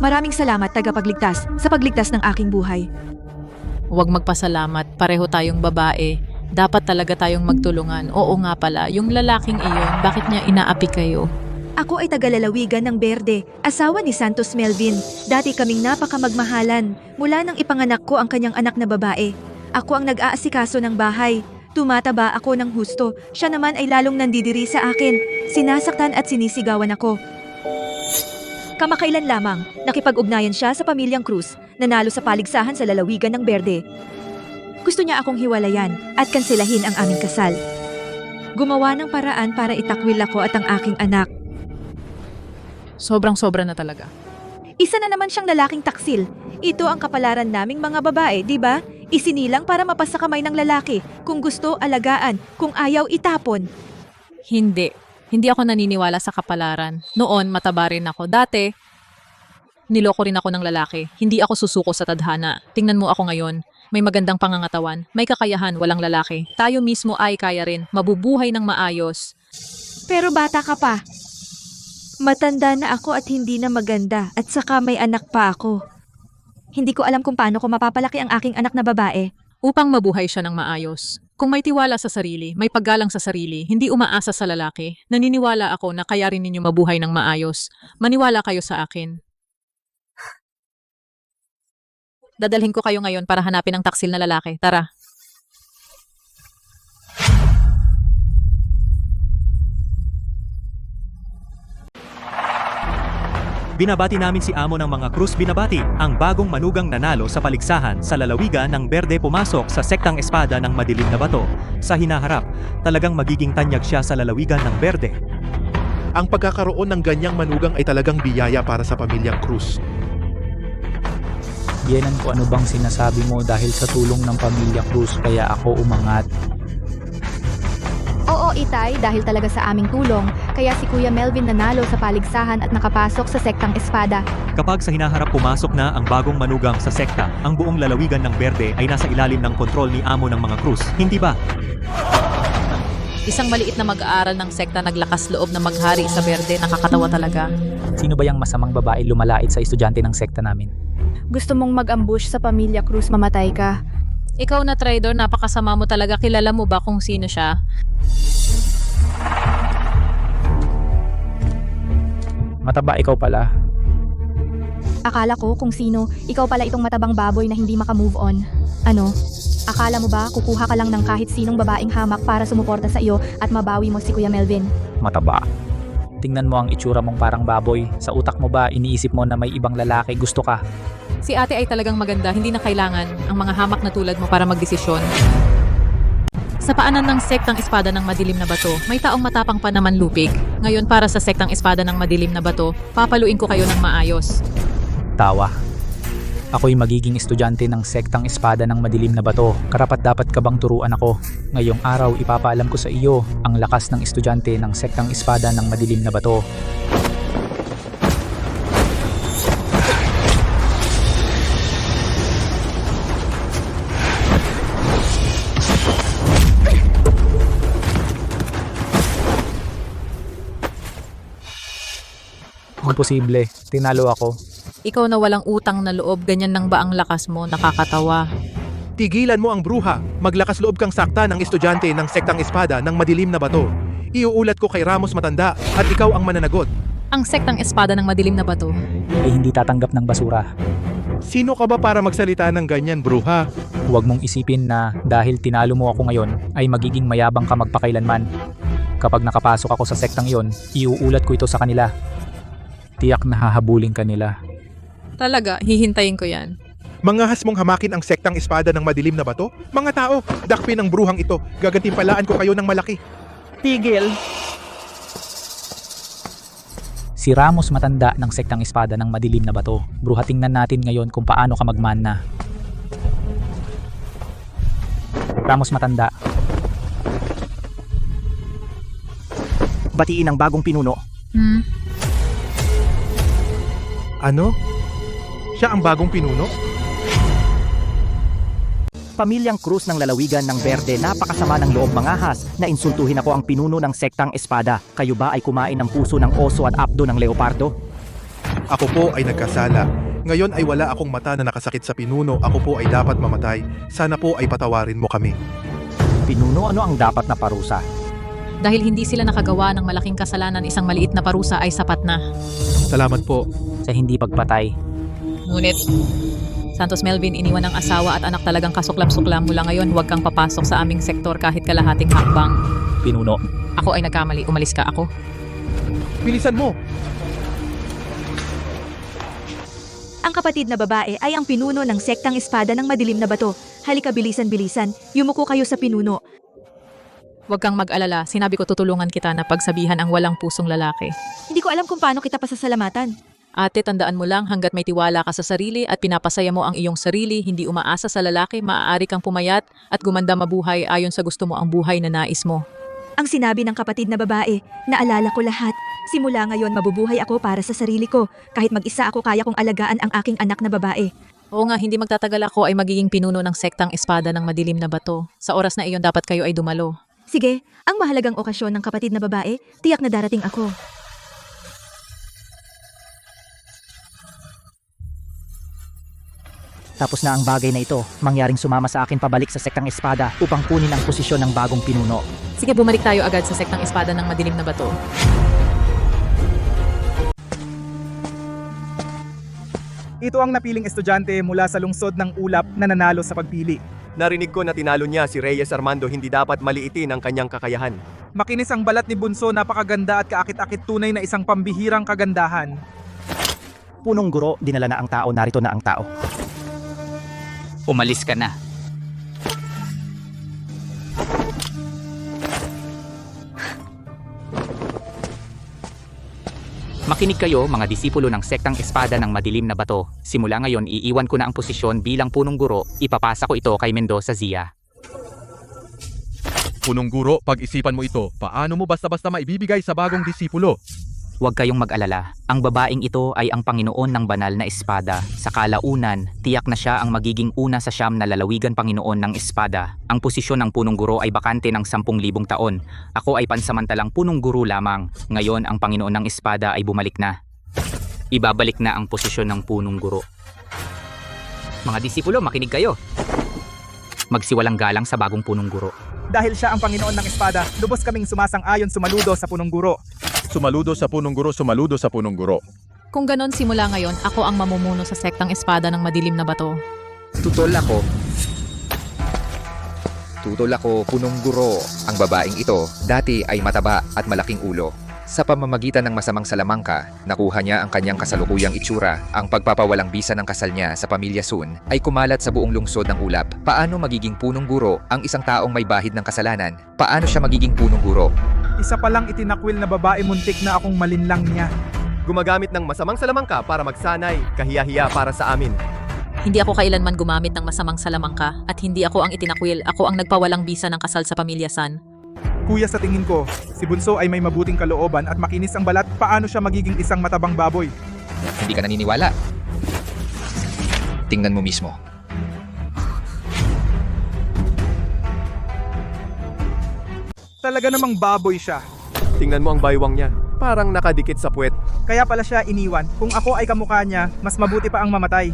maraming salamat tagapagligtas sa pagligtas ng aking buhay. Huwag magpasalamat. Pareho tayong babae. Dapat talaga tayong magtulungan. Oo nga pala, yung lalaking iyon, bakit niya inaapi kayo? Ako ay tagalalawigan ng Berde, asawa ni Santos Melvin. Dati kaming napakamagmahalan. Mula nang ipanganak ko ang kanyang anak na babae. Ako ang nag-aasikaso ng bahay. Tumataba ako ng husto. Siya naman ay lalong nandidiri sa akin. Sinasaktan at sinisigawan ako. Kamakailan lamang, nakipag-ugnayan siya sa pamilyang Cruz, nanalo sa paligsahan sa lalawigan ng Berde. Gusto niya akong hiwalayan at kanselahin ang aming kasal. Gumawa ng paraan para itakwil ako at ang aking anak. Sobrang-sobra na talaga. Isa na naman siyang lalaking taksil. Ito ang kapalaran naming mga babae, di ba? Isinilang para mapasa kamay ng lalaki. Kung gusto, alagaan. Kung ayaw, itapon. Hindi. Hindi ako naniniwala sa kapalaran. Noon, mataba rin ako. Dati, niloko rin ako ng lalaki. Hindi ako susuko sa tadhana. Tingnan mo ako ngayon. May magandang pangangatawan. May kakayahan, walang lalaki. Tayo mismo ay kaya rin. Mabubuhay ng maayos. Pero bata ka pa. Matanda na ako at hindi na maganda. At saka may anak pa ako. Hindi ko alam kung paano ko mapapalaki ang aking anak na babae. Upang mabuhay siya ng maayos. Kung may tiwala sa sarili, may paggalang sa sarili, hindi umaasa sa lalaki, naniniwala ako na kaya rin ninyo mabuhay ng maayos. Maniwala kayo sa akin. Dadalhin ko kayo ngayon para hanapin ang taksil na lalaki. Tara. Binabati namin si Amo ng mga Cruz Binabati, ang bagong manugang nanalo sa paligsahan sa lalawigan ng Berde pumasok sa sektang espada ng madilim na bato. Sa hinaharap, talagang magiging tanyag siya sa lalawigan ng Berde. Ang pagkakaroon ng ganyang manugang ay talagang biyaya para sa pamilyang Cruz. Yenan ko ano bang sinasabi mo dahil sa tulong ng pamilya Cruz kaya ako umangat. Oo, Itay, dahil talaga sa aming tulong, kaya si Kuya Melvin nanalo sa paligsahan at nakapasok sa sektang espada. Kapag sa hinaharap pumasok na ang bagong manugang sa sekta, ang buong lalawigan ng Berde ay nasa ilalim ng kontrol ni amo ng mga Cruz. Hindi ba? Isang maliit na mag-aaral ng sekta naglakas loob na maghari sa Berde, nakakatawa talaga. Sino ba yung masamang babae lumalait sa estudyante ng sekta namin? Gusto mong mag-ambush sa pamilya Cruz, mamatay ka. Ikaw na traidor, napakasama mo talaga. Kilala mo ba kung sino siya? Mataba ikaw pala. Akala ko kung sino, ikaw pala itong matabang baboy na hindi maka-move on. Ano? Akala mo ba kukuha ka lang ng kahit sinong babaeng hamak para sumuporta sa iyo at mabawi mo si Kuya Melvin? Mataba. Tingnan mo ang itsura mong parang baboy. Sa utak mo ba iniisip mo na may ibang lalaki gusto ka? Si ate ay talagang maganda, hindi na kailangan ang mga hamak na tulad mo para magdesisyon. Sa paanan ng sektang espada ng madilim na bato, may taong matapang pa naman lupig. Ngayon para sa sektang espada ng madilim na bato, papaluin ko kayo ng maayos. Tawa. Ako'y magiging estudyante ng sektang espada ng madilim na bato. Karapat dapat ka bang turuan ako? Ngayong araw ipapaalam ko sa iyo ang lakas ng estudyante ng sektang espada ng madilim na bato. Imposible. Tinalo ako. Ikaw na walang utang na loob, ganyan nang ba ang lakas mo? Nakakatawa. Tigilan mo ang bruha. Maglakas loob kang sakta ng estudyante ng sektang espada ng madilim na bato. Iuulat ko kay Ramos Matanda at ikaw ang mananagot. Ang sektang espada ng madilim na bato Ay hindi tatanggap ng basura. Sino ka ba para magsalita ng ganyan, bruha? Huwag mong isipin na dahil tinalo mo ako ngayon ay magiging mayabang ka magpakailanman. Kapag nakapasok ako sa sektang yon, iuulat ko ito sa kanila. Tiyak na hahabulin ka nila. Talaga, hihintayin ko yan. Mangahas mong hamakin ang sektang espada ng madilim na bato? Mga tao, dakpin ang bruhang ito. Gagantimpalaan ko kayo ng malaki. Tigil! Si Ramos Matanda ng sektang espada ng madilim na bato. Bruha, tingnan natin ngayon kung paano ka magmana. Ramos Matanda. Batiin ang bagong pinuno. Ano? Siya ang bagong pinuno? Pamilyang Cruz ng lalawigan ng Berde, napakasama ng loob mangahas na insultuhin ako ang pinuno ng sektang espada. Kayo ba ay kumain ng puso ng oso at abdo ng leopardo? Ako po ay nagkasala. Ngayon ay wala akong mata na nakasakit sa pinuno. Ako po ay dapat mamatay. Sana po ay patawarin mo kami. Pinuno, ano ang dapat na parusa? Dahil hindi sila nakagawa ng malaking kasalanan, isang maliit na parusa ay sapat na. Salamat po. Sa hindi pagpatay. Ngunit, Santos Melvin, iniwan ng asawa at anak, talagang kasuklam-suklam. Mula ngayon, huwag kang papasok sa aming sektor kahit kalahating hakbang. Pinuno. Ako ay nagkamali. Umalis ka ako. Bilisan mo! Ang kapatid na babae ay ang pinuno ng sektang espada ng madilim na bato. Halika, bilisan-bilisan. Yumuko kayo sa pinuno. Huwag kang mag-alala. Sinabi ko tutulungan kita na pagsabihan ang walang pusong lalaki. Hindi ko alam kung paano kita pasasalamatan. Ate, tandaan mo lang, hanggat may tiwala ka sa sarili at pinapasaya mo ang iyong sarili, hindi umaasa sa lalaki, maaari kang pumayat at gumanda mabuhay ayon sa gusto mo ang buhay na nais mo. Ang sinabi ng kapatid na babae, naalala ko lahat. Simula ngayon, mabubuhay ako para sa sarili ko. Kahit mag-isa ako, kaya kong alagaan ang aking anak na babae. Oo nga, hindi magtatagal ako ay magiging pinuno ng sektang espada ng madilim na bato. Sa oras na iyon, dapat kayo ay dumalo. Sige, ang mahalagang okasyon ng kapatid na babae, tiyak na darating ako. Tapos na ang bagay na ito, mangyaring sumama sa akin pabalik sa sektang espada upang kunin ang posisyon ng bagong pinuno. Sige, bumalik tayo agad sa sektang espada ng madilim na bato. Ito ang napiling estudyante mula sa lungsod ng Ulap na nanalo sa pagpili. Narinig ko na tinalo niya si Reyes Armando, hindi dapat maliitin ang kanyang kakayahan. Makinis ang balat ni Bunso, napakaganda at kaakit-akit, tunay na isang pambihirang kagandahan. Punong guro, dinala na ang tao, narito na ang tao. Umalis ka na. Makinig kayo mga disipulo ng sektang espada ng madilim na bato. Simula ngayon iiwan ko na ang posisyon bilang punong guro, ipapasa ko ito kay Mendoza Zia. Punong guro, pag-isipan mo ito, paano mo basta-basta maibibigay sa bagong disipulo? Huwag kayong mag-alala, ang babaeng ito ay ang Panginoon ng banal na espada. Sa kalaunan, tiyak na siya ang magiging una sa siyam na lalawigan Panginoon ng espada. Ang posisyon ng punong guro ay bakante ng 10,000 taon. Ako ay pansamantalang punong guro lamang. Ngayon ang Panginoon ng espada ay bumalik na. Ibabalik na ang posisyon ng punong guro. Mga disipulo, makinig kayo. Magsiwalang galang sa bagong punong guro. Dahil siya ang Panginoon ng espada, lubos kaming sumasang-ayon sumaludo sa punong guro. Sumaludo sa punong guro, sumaludo sa punong guro. Kung ganon simula ngayon, ako ang mamumuno sa sektang espada ng madilim na bato. Tutol ako, punong guro. Ang babaeng ito, dati ay mataba at malaking ulo. Sa pamamagitan ng masamang salamangka, nakuha niya ang kanyang kasalukuyang itsura. Ang pagpapawalang bisa ng kasal niya sa pamilya Sun ay kumalat sa buong lungsod ng ulap. Paano magiging punong guro ang isang taong may bahid ng kasalanan? Paano siya magiging punong guro? Isa palang itinakwil na babae, muntik na akong malinlang niya. Gumagamit ng masamang salamangka para magsanay, kahiya-hiya para sa amin. Hindi ako kailanman gumamit ng masamang salamangka at hindi ako ang itinakwil, ako ang nagpawalang bisa ng kasal sa pamilya San. Kuya, sa tingin ko, si Bunso ay may mabuting kalooban at makinis ang balat. Paano siya magiging isang matabang baboy? Hindi ka naniniwala? Tingnan mo mismo. Talaga namang baboy siya. Tingnan mo ang baywang niya. Parang nakadikit sa puwet. Kaya pala siya iniwan. Kung ako ay kamukha niya, mas mabuti pa ang mamatay.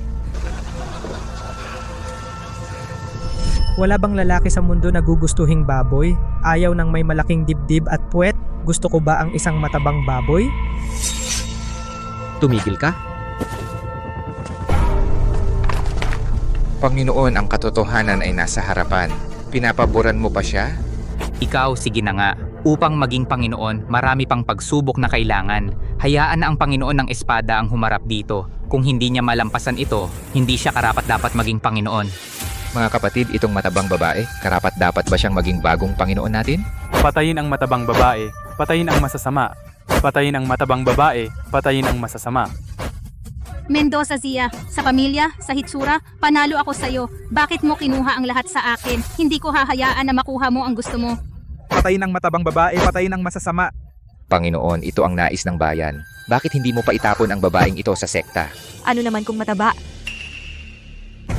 Wala bang lalaki sa mundo na gugustuhing baboy? Ayaw ng may malaking dibdib at puwet? Gusto ko ba ang isang matabang baboy? Tumigil ka? Panginoon, ang katotohanan ay nasa harapan. Pinapaboran mo pa siya? Ikaw, sige na nga. Upang maging Panginoon, marami pang pagsubok na kailangan. Hayaan na ang Panginoon ng espada ang humarap dito. Kung hindi niya malampasan ito, hindi siya karapat-dapat maging Panginoon. Mga kapatid, itong matabang babae, karapat-dapat ba siyang maging bagong Panginoon natin? Patayin ang matabang babae, patayin ang masasama. Patayin ang matabang babae, patayin ang masasama. Mendoza Zia, sa pamilya, sa hitsura, panalo ako sa'yo. Bakit mo kinuha ang lahat sa akin? Hindi ko hahayaan na makuha mo ang gusto mo. Patayin ang matabang babae, patayin ang masasama. Panginoon, ito ang nais ng bayan. Bakit hindi mo pa itapon ang babaeng ito sa sekta? Ano naman kung mataba?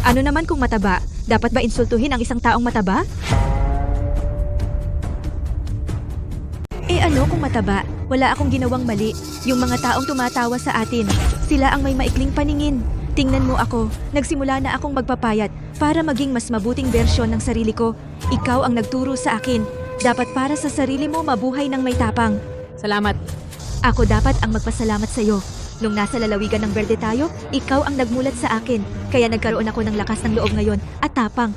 Ano naman kung mataba? Dapat ba insultuhin ang isang taong mataba? Ano kung mataba? Wala akong ginawang mali. Yung mga taong tumatawa sa atin, sila ang may maikling paningin. Tingnan mo ako, nagsimula na akong magpapayat para maging mas mabuting bersyon ng sarili ko. Ikaw ang nagturo sa akin. Dapat para sa sarili mo mabuhay ng may tapang. Salamat. Ako dapat ang magpasalamat sa iyo. Nung nasa lalawigan ng Berde tayo, ikaw ang nagmulat sa akin. Kaya nagkaroon ako ng lakas ng loob ngayon at tapang.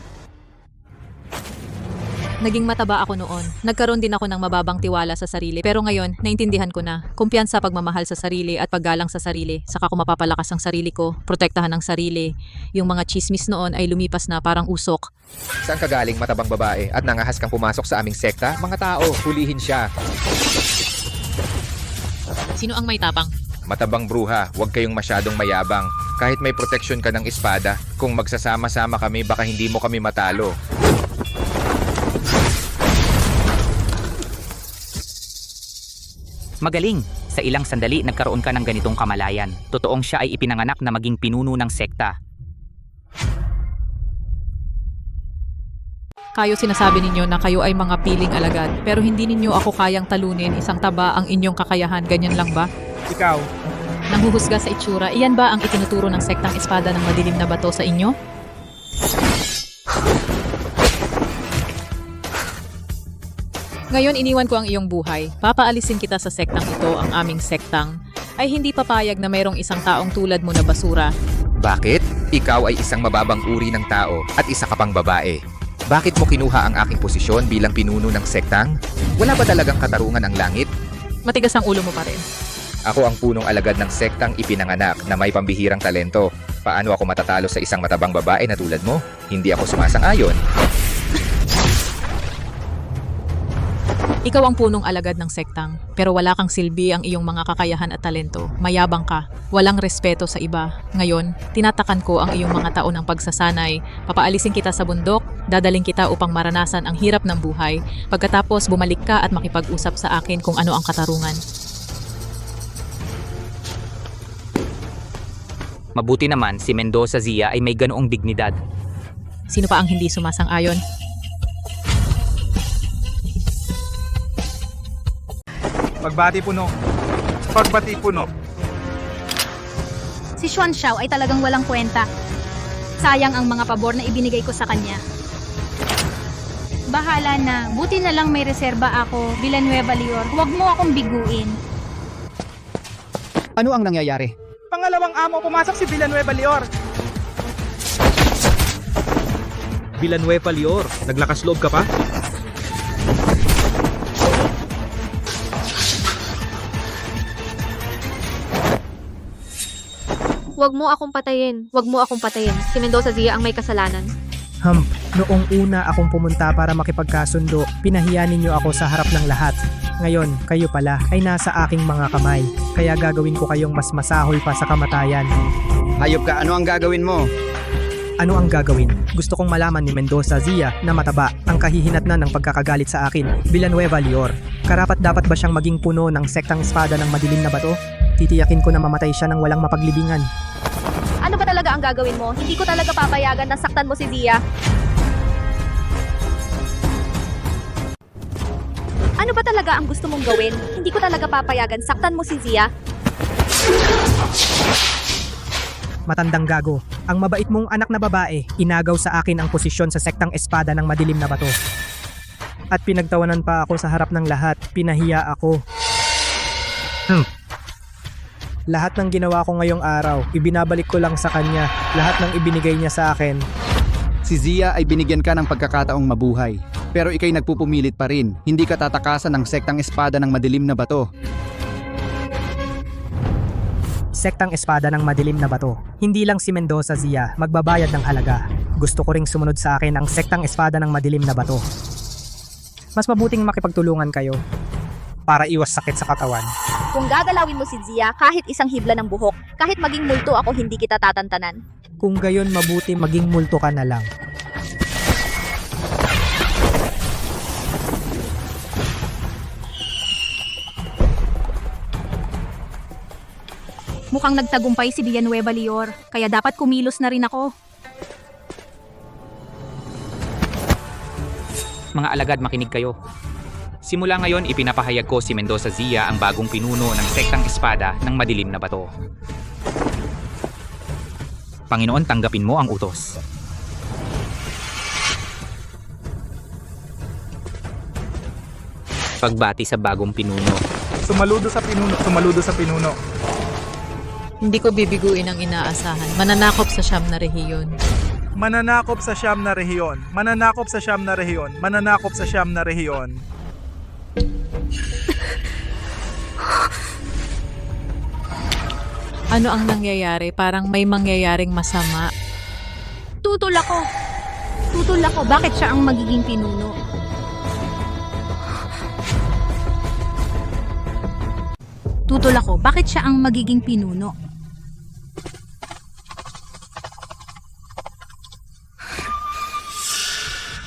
Naging mataba ako noon. Nagkaroon din ako ng mababang tiwala sa sarili. Pero ngayon, naintindihan ko na. Kumpiyansa, pagmamahal sa sarili at paggalang sa sarili. Saka ko mapapalakas ang sarili ko, protektahan ang sarili. Yung mga chismis noon ay lumipas na parang usok. Saan ka galing, matabang babae, at nangahas kang pumasok sa aming sekta? Mga tao, hulihin siya. Sino ang may tapang? Matabang bruha, huwag kayong masyadong mayabang. Kahit may proteksyon ka ng espada, kung magsasama-sama kami, baka hindi mo kami matalo. Magaling! Sa ilang sandali, nagkaroon ka ng ganitong kamalayan. Totoong siya ay ipinanganak na maging pinuno ng sekta. Kayo sinasabi ninyo na kayo ay mga piling alagad, pero hindi ninyo ako kayang talunin, isang taba ang inyong kakayahan, ganyan lang ba? Ikaw. Nanghuhusga sa itsura, iyan ba ang itinuturo ng sektang espada ng madilim na bato sa inyo? Ngayon iniwan ko ang iyong buhay. Papaalisin kita sa sektang ito, ang aming sektang. Ay hindi papayag na mayroong isang taong tulad mo na basura. Bakit? Ikaw ay isang mababang uri ng tao at isa ka pang babae. Bakit mo kinuha ang aking posisyon bilang pinuno ng sektang? Wala ba talagang katarungan ang langit? Matigas ang ulo mo pa rin. Ako ang punong alagad ng sektang ipinanganak na may pambihirang talento. Paano ako matatalo sa isang matabang babae na tulad mo? Hindi ako sumasang-ayon. Ikaw ang punong alagad ng sektang, pero wala kang silbi ang iyong mga kakayahan at talento. Mayabang ka, walang respeto sa iba. Ngayon, tinatakan ko ang iyong mga taon ng pagsasanay. Papaalisin kita sa bundok, dadaling kita upang maranasan ang hirap ng buhay. Pagkatapos bumalik ka at makipag-usap sa akin kung ano ang katarungan. Mabuti naman si Mendoza Zia ay may ganoong dignidad. Sino pa ang hindi sumasang-ayon? Pagbati puno. Pagbati puno. Si Xuan Xiao ay talagang walang kwenta. Sayang ang mga pabor na ibinigay ko sa kanya. Bahala na, buti na lang may reserba ako, Villanueva Lior. Huwag mo akong biguin. Ano ang nangyayari? Pangalawang amo, pumasok si Villanueva Lior. Villanueva Lior, naglakas loob ka pa? Huwag mo akong patayin. Huwag mo akong patayin. Si Mendoza Zia ang may kasalanan. Noong una akong pumunta para makipagkasundo, pinahiya ninyo ako sa harap ng lahat. Ngayon, kayo pala ay nasa aking mga kamay. Kaya gagawin ko kayong mas masahol pa sa kamatayan. Hayop ka, ano ang gagawin mo? Ano ang gagawin? Gusto kong malaman ni Mendoza Zia na mataba ang kahihinatnan ng pagkakagalit sa akin, Villanueva Lior. Karapat dapat ba siyang maging puno ng sektang espada ng madilim na bato? Titiyakin ko na mamatay siya ng walang mapaglibingan. Ano ba talaga ang gagawin mo? Hindi ko talaga papayagan na saktan mo si Zia. Ano ba talaga ang gusto mong gawin? Hindi ko talaga papayagan saktan mo si Zia. Matandang gago, ang mabait mong anak na babae, inagaw sa akin ang posisyon sa sektang espada ng madilim na bato. At pinagtawanan pa ako sa harap ng lahat, pinahiya ako. Lahat ng ginawa ko ngayong araw, ibinabalik ko lang sa kanya, lahat ng ibinigay niya sa akin. Si Zia ay binigyan ka ng pagkakataong mabuhay. Pero ikay nagpupumilit pa rin, hindi ka tatakasan ng sektang espada ng madilim na bato. Sektang espada ng madilim na bato. Hindi lang si Mendoza Zia magbabayad ng halaga. Gusto ko ring sumunod sa akin ang sektang espada ng madilim na bato. Mas mabuting makipagtulungan kayo para iwas sakit sa katawan. Kung gagalawin mo si Zia kahit isang hibla ng buhok, kahit maging multo ako hindi kita tatantanan. Kung gayon mabuti maging multo ka na lang. Mukhang nagtagumpay si Villanueva Lior, kaya dapat kumilos na rin ako. Mga alagad, makinig kayo. Simula ngayon, ipinapahayag ko si Mendoza Zia ang bagong pinuno ng sektang espada ng madilim na bato. Panginoon, tanggapin mo ang utos. Pagbati sa bagong pinuno. Sumaludo sa pinuno, sumaludo sa pinuno. Hindi ko bibiguin ang inaasahan. Mananakop sa siyam na rehiyon. Mananakop sa siyam na rehiyon. Mananakop sa siyam na rehiyon. Mananakop sa siyam na rehiyon. Ano ang nangyayari? Parang may mangyayaring masama. Tutol ako. Tutol ako. Bakit siya ang magiging pinuno? Tutol ako. Bakit siya ang magiging pinuno?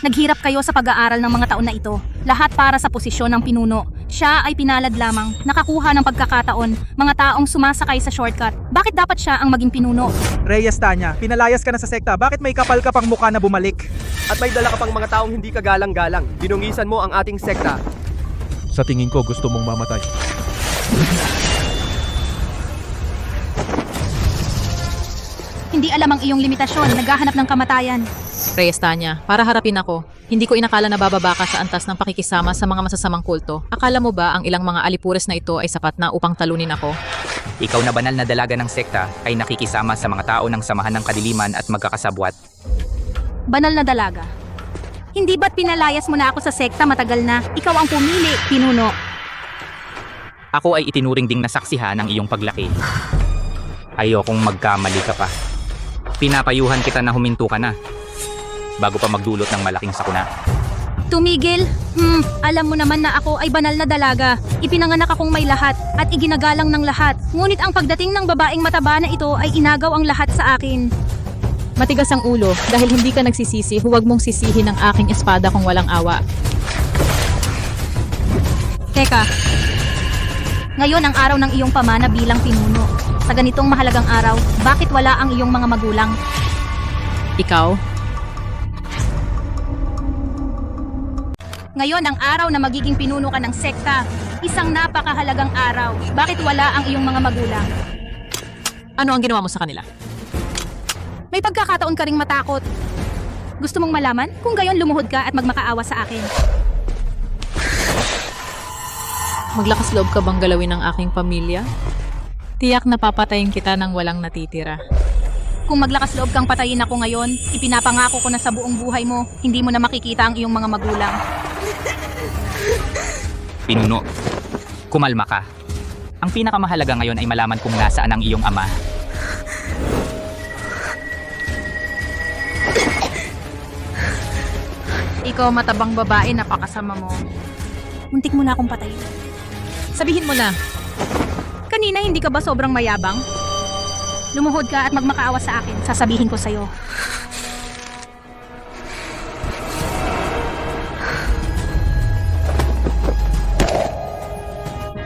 Naghirap kayo sa pag-aaral ng mga taon na ito. Lahat para sa posisyon ng pinuno. Siya ay pinalad lamang, nakakuha ng pagkakataon, mga taong sumasakay sa shortcut. Bakit dapat siya ang maging pinuno? Reyes Tanya, pinalayas ka na sa sekta. Bakit may kapal ka pang mukha na bumalik? At may dala ka pang mga taong hindi kagalang-galang. Dinungisan mo ang ating sekta. Sa tingin ko gusto mong mamatay. Hindi alam ang iyong limitasyon, naghahanap ng kamatayan. Reyes Tanya, para harapin ako, hindi ko inakala na bababa ka sa antas ng pakikisama sa mga masasamang kulto. Akala mo ba ang ilang mga alipures na ito ay sapat na upang talunin ako? Ikaw na banal na dalaga ng sekta ay nakikisama sa mga tao ng samahan ng kadiliman at magkakasabwat. Banal na dalaga. Hindi ba't pinalayas mo na ako sa sekta matagal na? Ikaw ang pumili, pinuno. Ako ay itinuring ding nasaksihan ng iyong paglaki. Ayokong magkamali ka pa. Pinapayuhan kita na huminto ka na bago pa magdulot ng malaking sakuna. Tumigil? Alam mo naman na ako ay banal na dalaga. Ipinanganak akong may lahat at iginagalang ng lahat. Ngunit ang pagdating ng babaeng mataba na ito ay inagaw ang lahat sa akin. Matigas ang ulo. Dahil hindi ka nagsisisi, huwag mong sisihin ang aking espada kung walang awa. Teka. Ngayon ang araw ng iyong pamana bilang pinuno. Sa ganitong mahalagang araw, bakit wala ang iyong mga magulang? Ikaw? Ngayon ang araw na magiging pinuno ka ng sekta. Isang napakahalagang araw. Bakit wala ang iyong mga magulang? Ano ang ginawa mo sa kanila? May pagkakataon ka ring matakot. Gusto mong malaman? Kung gayon lumuhod ka at magmakaawa sa akin. Maglakas loob ka bang galawin ang aking pamilya? Tiyak na papatayin kita nang walang natitira. Kung maglakas loob kang patayin ako ngayon, ipinapangako ko na sa buong buhay mo, hindi mo na makikita ang iyong mga magulang. Pinuno, kumalma ka. Ang pinakamahalaga ngayon ay malaman kung nasaan ang iyong ama. Ikaw matabang babae, napakasama mo. Muntik mo na akong patayin. Sabihin mo na. Kanina hindi ka ba sobrang mayabang? Lumuhod ka at magmakaawa sa akin, sasabihin ko sa'yo.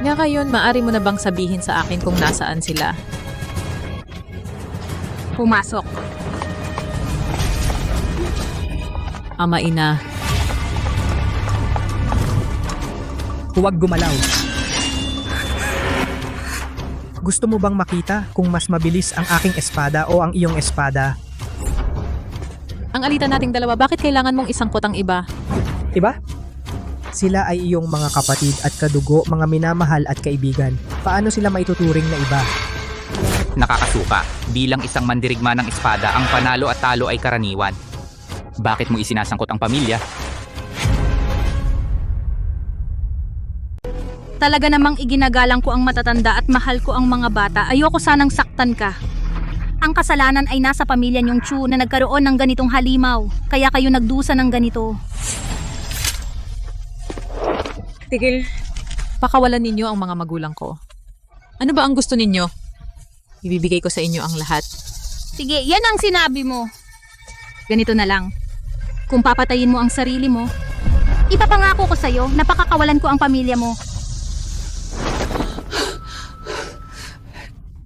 Nga ngayon, maaari mo na bang sabihin sa akin kung nasaan sila? Pumasok. Ama ina. Huwag gumalaw. Gusto mo bang makita kung mas mabilis ang aking espada o ang iyong espada? Ang alitan nating dalawa, bakit kailangan mong isangkot ang iba? Diba? Sila ay iyong mga kapatid at kadugo, mga minamahal at kaibigan. Paano sila maituturing na iba? Nakakasuka. Bilang isang mandirigma ng espada, ang panalo at talo ay karaniwan. Bakit mo isinasangkot ang pamilya? Talaga namang iginagalang ko ang matatanda at mahal ko ang mga bata. Ayoko sanang saktan ka. Ang kasalanan ay nasa pamilya niyong Chu na nagkaroon ng ganitong halimaw. Kaya kayo nagdusa ng ganito. Tigil. Pakawalan ninyo ang mga magulang ko. Ano ba ang gusto ninyo? Ibibigay ko sa inyo ang lahat. Sige, yan ang sinabi mo. Ganito na lang. Kung papatayin mo ang sarili mo, ipapangako ko sa'yo na pakakawalan ko ang pamilya mo.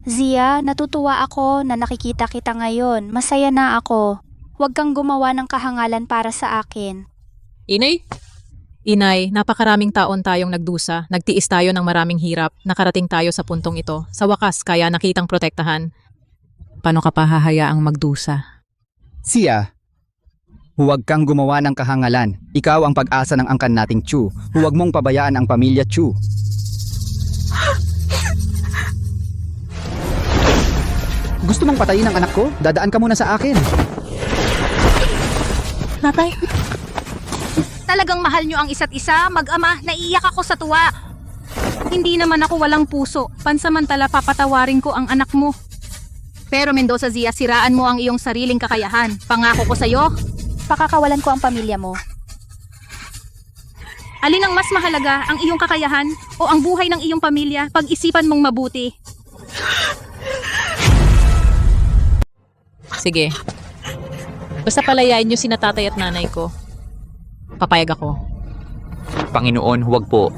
Zia, natutuwa ako na nakikita kita ngayon. Masaya na ako. Huwag kang gumawa ng kahangalan para sa akin. Inay? Inay, napakaraming taon tayong nagdusa. Nagtiis tayo ng maraming hirap. Nakarating tayo sa puntong ito. Sa wakas, kaya nakitang protektahan. Paano ka pa hahayaang magdusa? Zia, huwag kang gumawa ng kahangalan. Ikaw ang pag-asa ng angkan nating Chu. Huwag mong pabayaan ang pamilya Chu. Gusto mong patayin ang anak ko? Dadaan ka muna sa akin. Tatay. Talagang mahal nyo ang isa't isa, mag-ama, naiiyak ako sa tuwa. Hindi naman ako walang puso, pansamantala papatawarin ko ang anak mo. Pero Mendoza Zia, siraan mo ang iyong sariling kakayahan. Pangako ko sa'yo. Pakakawalan ko ang pamilya mo. Alin ang mas mahalaga, ang iyong kakayahan o ang buhay ng iyong pamilya? Pag-isipan mong mabuti. Sige. Basta palayain nyo sina tatay at nanay ko. Papayag ako. Panginoon, huwag po.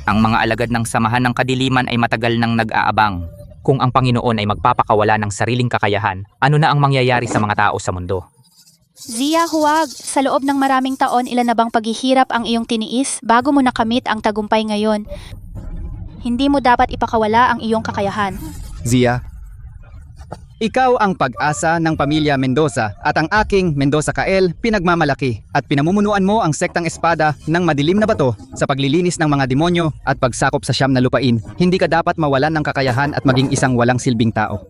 Ang mga alagad ng samahan ng kadiliman ay matagal nang nag-aabang. Kung ang Panginoon ay magpapakawala ng sariling kakayahan, ano na ang mangyayari sa mga tao sa mundo? Zia, huwag. Sa loob ng maraming taon, ilan na bang paghihirap ang iyong tiniis bago mo nakamit ang tagumpay ngayon? Hindi mo dapat ipakawala ang iyong kakayahan. Zia, ikaw ang pag-asa ng pamilya Mendoza at ang aking Mendoza Kael pinagmamalaki at pinamumunuan mo ang sektang espada ng madilim na bato sa paglilinis ng mga demonyo at pagsakop sa siyam na lupain. Hindi ka dapat mawalan ng kakayahan at maging isang walang silbing tao.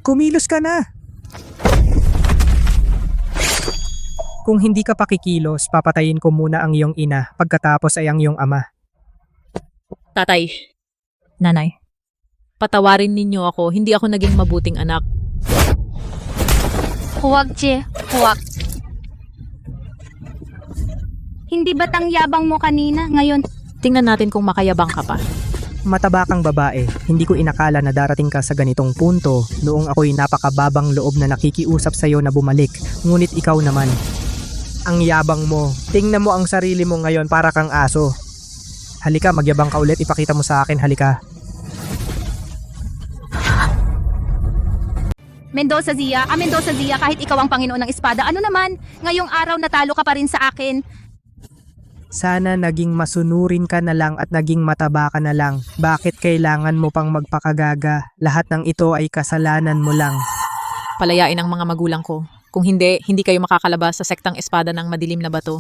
Kumilos ka na! Kung hindi ka pakikilos, papatayin ko muna ang iyong ina pagkatapos ay ang iyong ama. Tatay. Nanay. Patawarin ninyo ako, hindi ako naging mabuting anak. Huwag, Je. Huwag. Hindi ba't ang yabang mo kanina? Ngayon, Tingnan natin kung makayabang ka pa. Mataba kang babae, hindi ko inakala na darating ka sa ganitong punto noong ako'y napakababang loob na nakikiusap sa'yo na bumalik. Ngunit ikaw naman, ang yabang mo. Tingnan mo ang sarili mo ngayon para kang aso. Halika, magyabang ka ulit, ipakita mo sa akin, halika. Mendoza Zia, kahit ikaw ang Panginoon ng Espada, ano naman? Ngayong araw natalo ka pa rin sa akin. Sana naging masunurin ka na lang at naging mataba ka na lang. Bakit kailangan mo pang magpakagaga? Lahat ng ito ay kasalanan mo lang. Palayain ang mga magulang ko. Kung hindi, hindi kayo makakalabas sa sektang espada ng madilim na bato.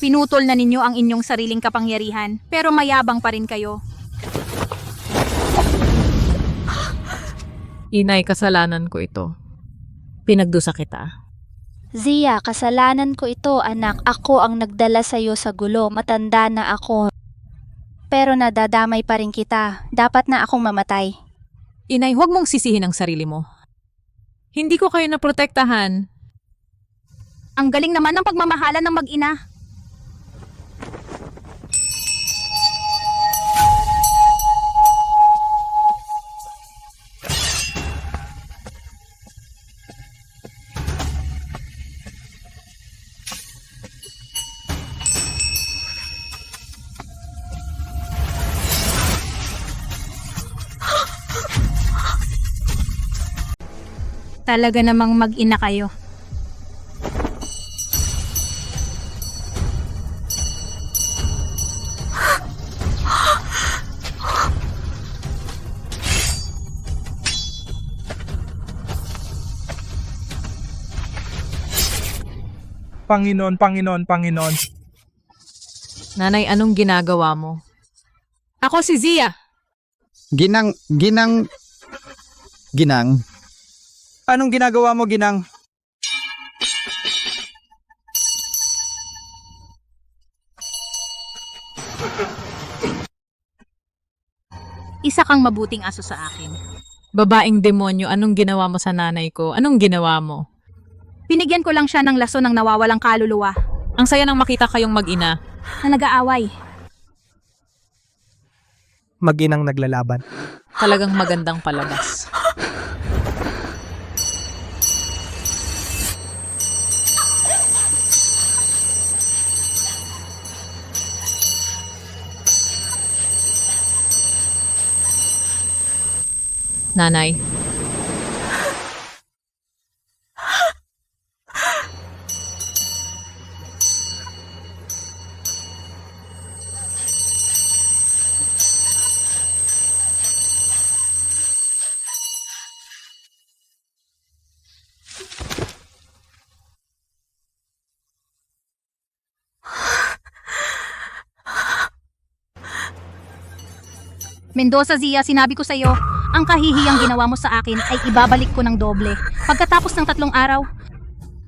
Pinutol na ninyo ang inyong sariling kapangyarihan, pero mayabang pa rin kayo. Inay, kasalanan ko ito. Pinagdusa kita. Zia, kasalanan ko ito, anak. Ako ang nagdala sa'yo sa gulo. Matanda na ako. Pero nadadamay pa rin kita. Dapat na akong mamatay. Inay, huwag mong sisihin ang sarili mo. Hindi ko kayo naprotektahan. Ang galing naman ng pagmamahalan ng mag-ina. Talaga namang mag-ina kayo. Panginoon. Nanay, anong ginagawa mo? Ako si Zia. Ginang. Anong ginagawa mo, Ginang? Isa kang mabuting aso sa akin. Babaeng demonyo, anong ginawa mo sa nanay ko? Anong ginawa mo? Binigyan ko lang siya ng lason ng nawawalang kaluluwa. Ang saya nang makita kayong mag-ina. Na nag-aaway. Mag-inang naglalaban. Talagang magandang palabas. Nanay. Mendoza Zia, sinabi ko sa iyo, ang kahihiyang ginawa mo sa akin ay ibabalik ko ng doble. Pagkatapos ng 3 araw,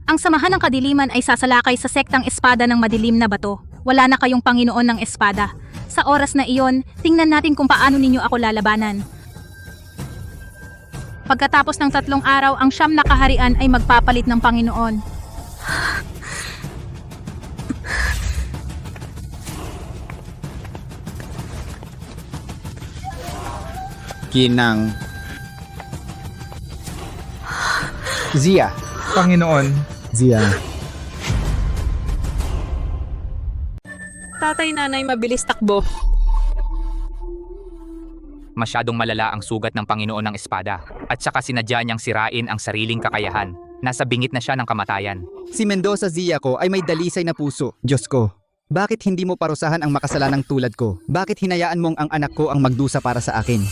ang samahan ng kadiliman ay sasalakay sa sektang espada ng madilim na bato. Wala na kayong Panginoon ng Espada. Sa oras na iyon, tingnan natin kung paano ninyo ako lalabanan. Pagkatapos ng 3 araw, ang 9 na kaharian ay magpapalit ng Panginoon. Ginang. Zia. Panginoon. Zia. Tatay, nanay, mabilis takbo. Masyadong malala ang sugat ng Panginoon ng Espada at saka sinadya niyang sirain ang sariling kakayahan. Nasa bingit na siya ng kamatayan. Si Mendoza Zia ko ay may dalisay na puso. Diyos ko, bakit hindi mo parusahan ang makasalanang tulad ko? Bakit hinayaan mong ang anak ko ang magdusa para sa akin?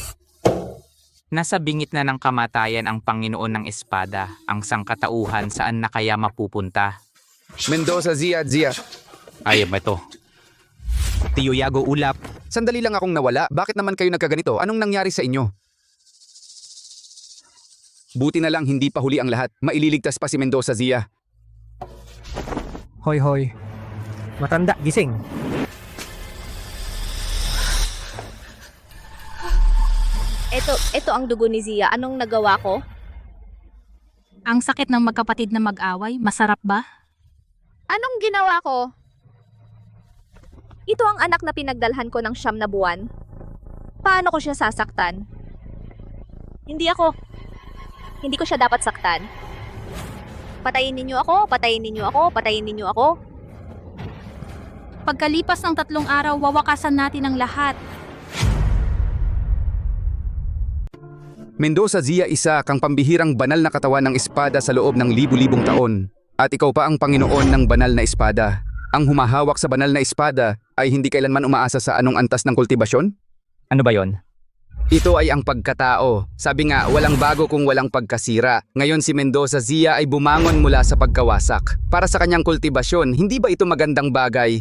Nasa bingit na ng kamatayan ang Panginoon ng Espada, ang sangkatauhan saan na kaya mapupunta. Mendoza, Zia. Ay, ba ito? Tiyo Yago Ulap. Sandali lang akong nawala. Bakit naman kayo nagkaganito? Anong nangyari sa inyo? Buti na lang hindi pa huli ang lahat. Maililigtas pa si Mendoza, Zia. Hoy. Matanda, gising. Ito ang dugo ni Zia. Anong nagawa ko? Ang sakit ng magkapatid na mag-away, masarap ba? Anong ginawa ko? Ito ang anak na pinagdalhan ko ng 9 na buwan. Paano ko siya sasaktan? Hindi ko siya dapat saktan. Patayin ninyo ako, patayin ninyo ako, patayin ninyo ako. Pagkalipas ng 3 araw, wawakasan natin ang lahat. Mendoza Zia isa kang pambihirang banal na katawan ng espada sa loob ng libu-libong taon. At ikaw pa ang Panginoon ng banal na espada. Ang humahawak sa banal na espada ay hindi kailanman umaasa sa anong antas ng kultibasyon? Ano ba yon? Ito ay ang pagkatao. Sabi nga, walang bago kung walang pagkasira. Ngayon si Mendoza Zia ay bumangon mula sa pagkawasak. Para sa kanyang kultibasyon, hindi ba ito magandang bagay?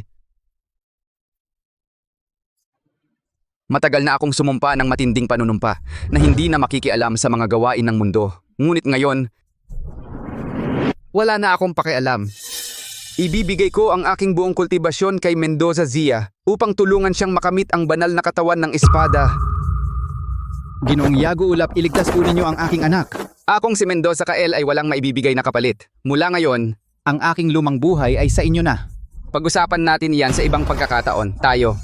Matagal na akong sumumpa ng matinding panunumpa na hindi na makikialam sa mga gawain ng mundo. Ngunit ngayon, wala na akong pakialam. Ibibigay ko ang aking buong kultibasyon kay Mendoza Zia upang tulungan siyang makamit ang banal na katawan ng espada. Ginoong Yago Ulap, iligtas po ninyo ang aking anak. Akong si Mendoza Kael ay walang maibibigay na kapalit. Mula ngayon, ang aking lumang buhay ay sa inyo na. Pag-usapan natin iyan sa ibang pagkakataon. Tayo.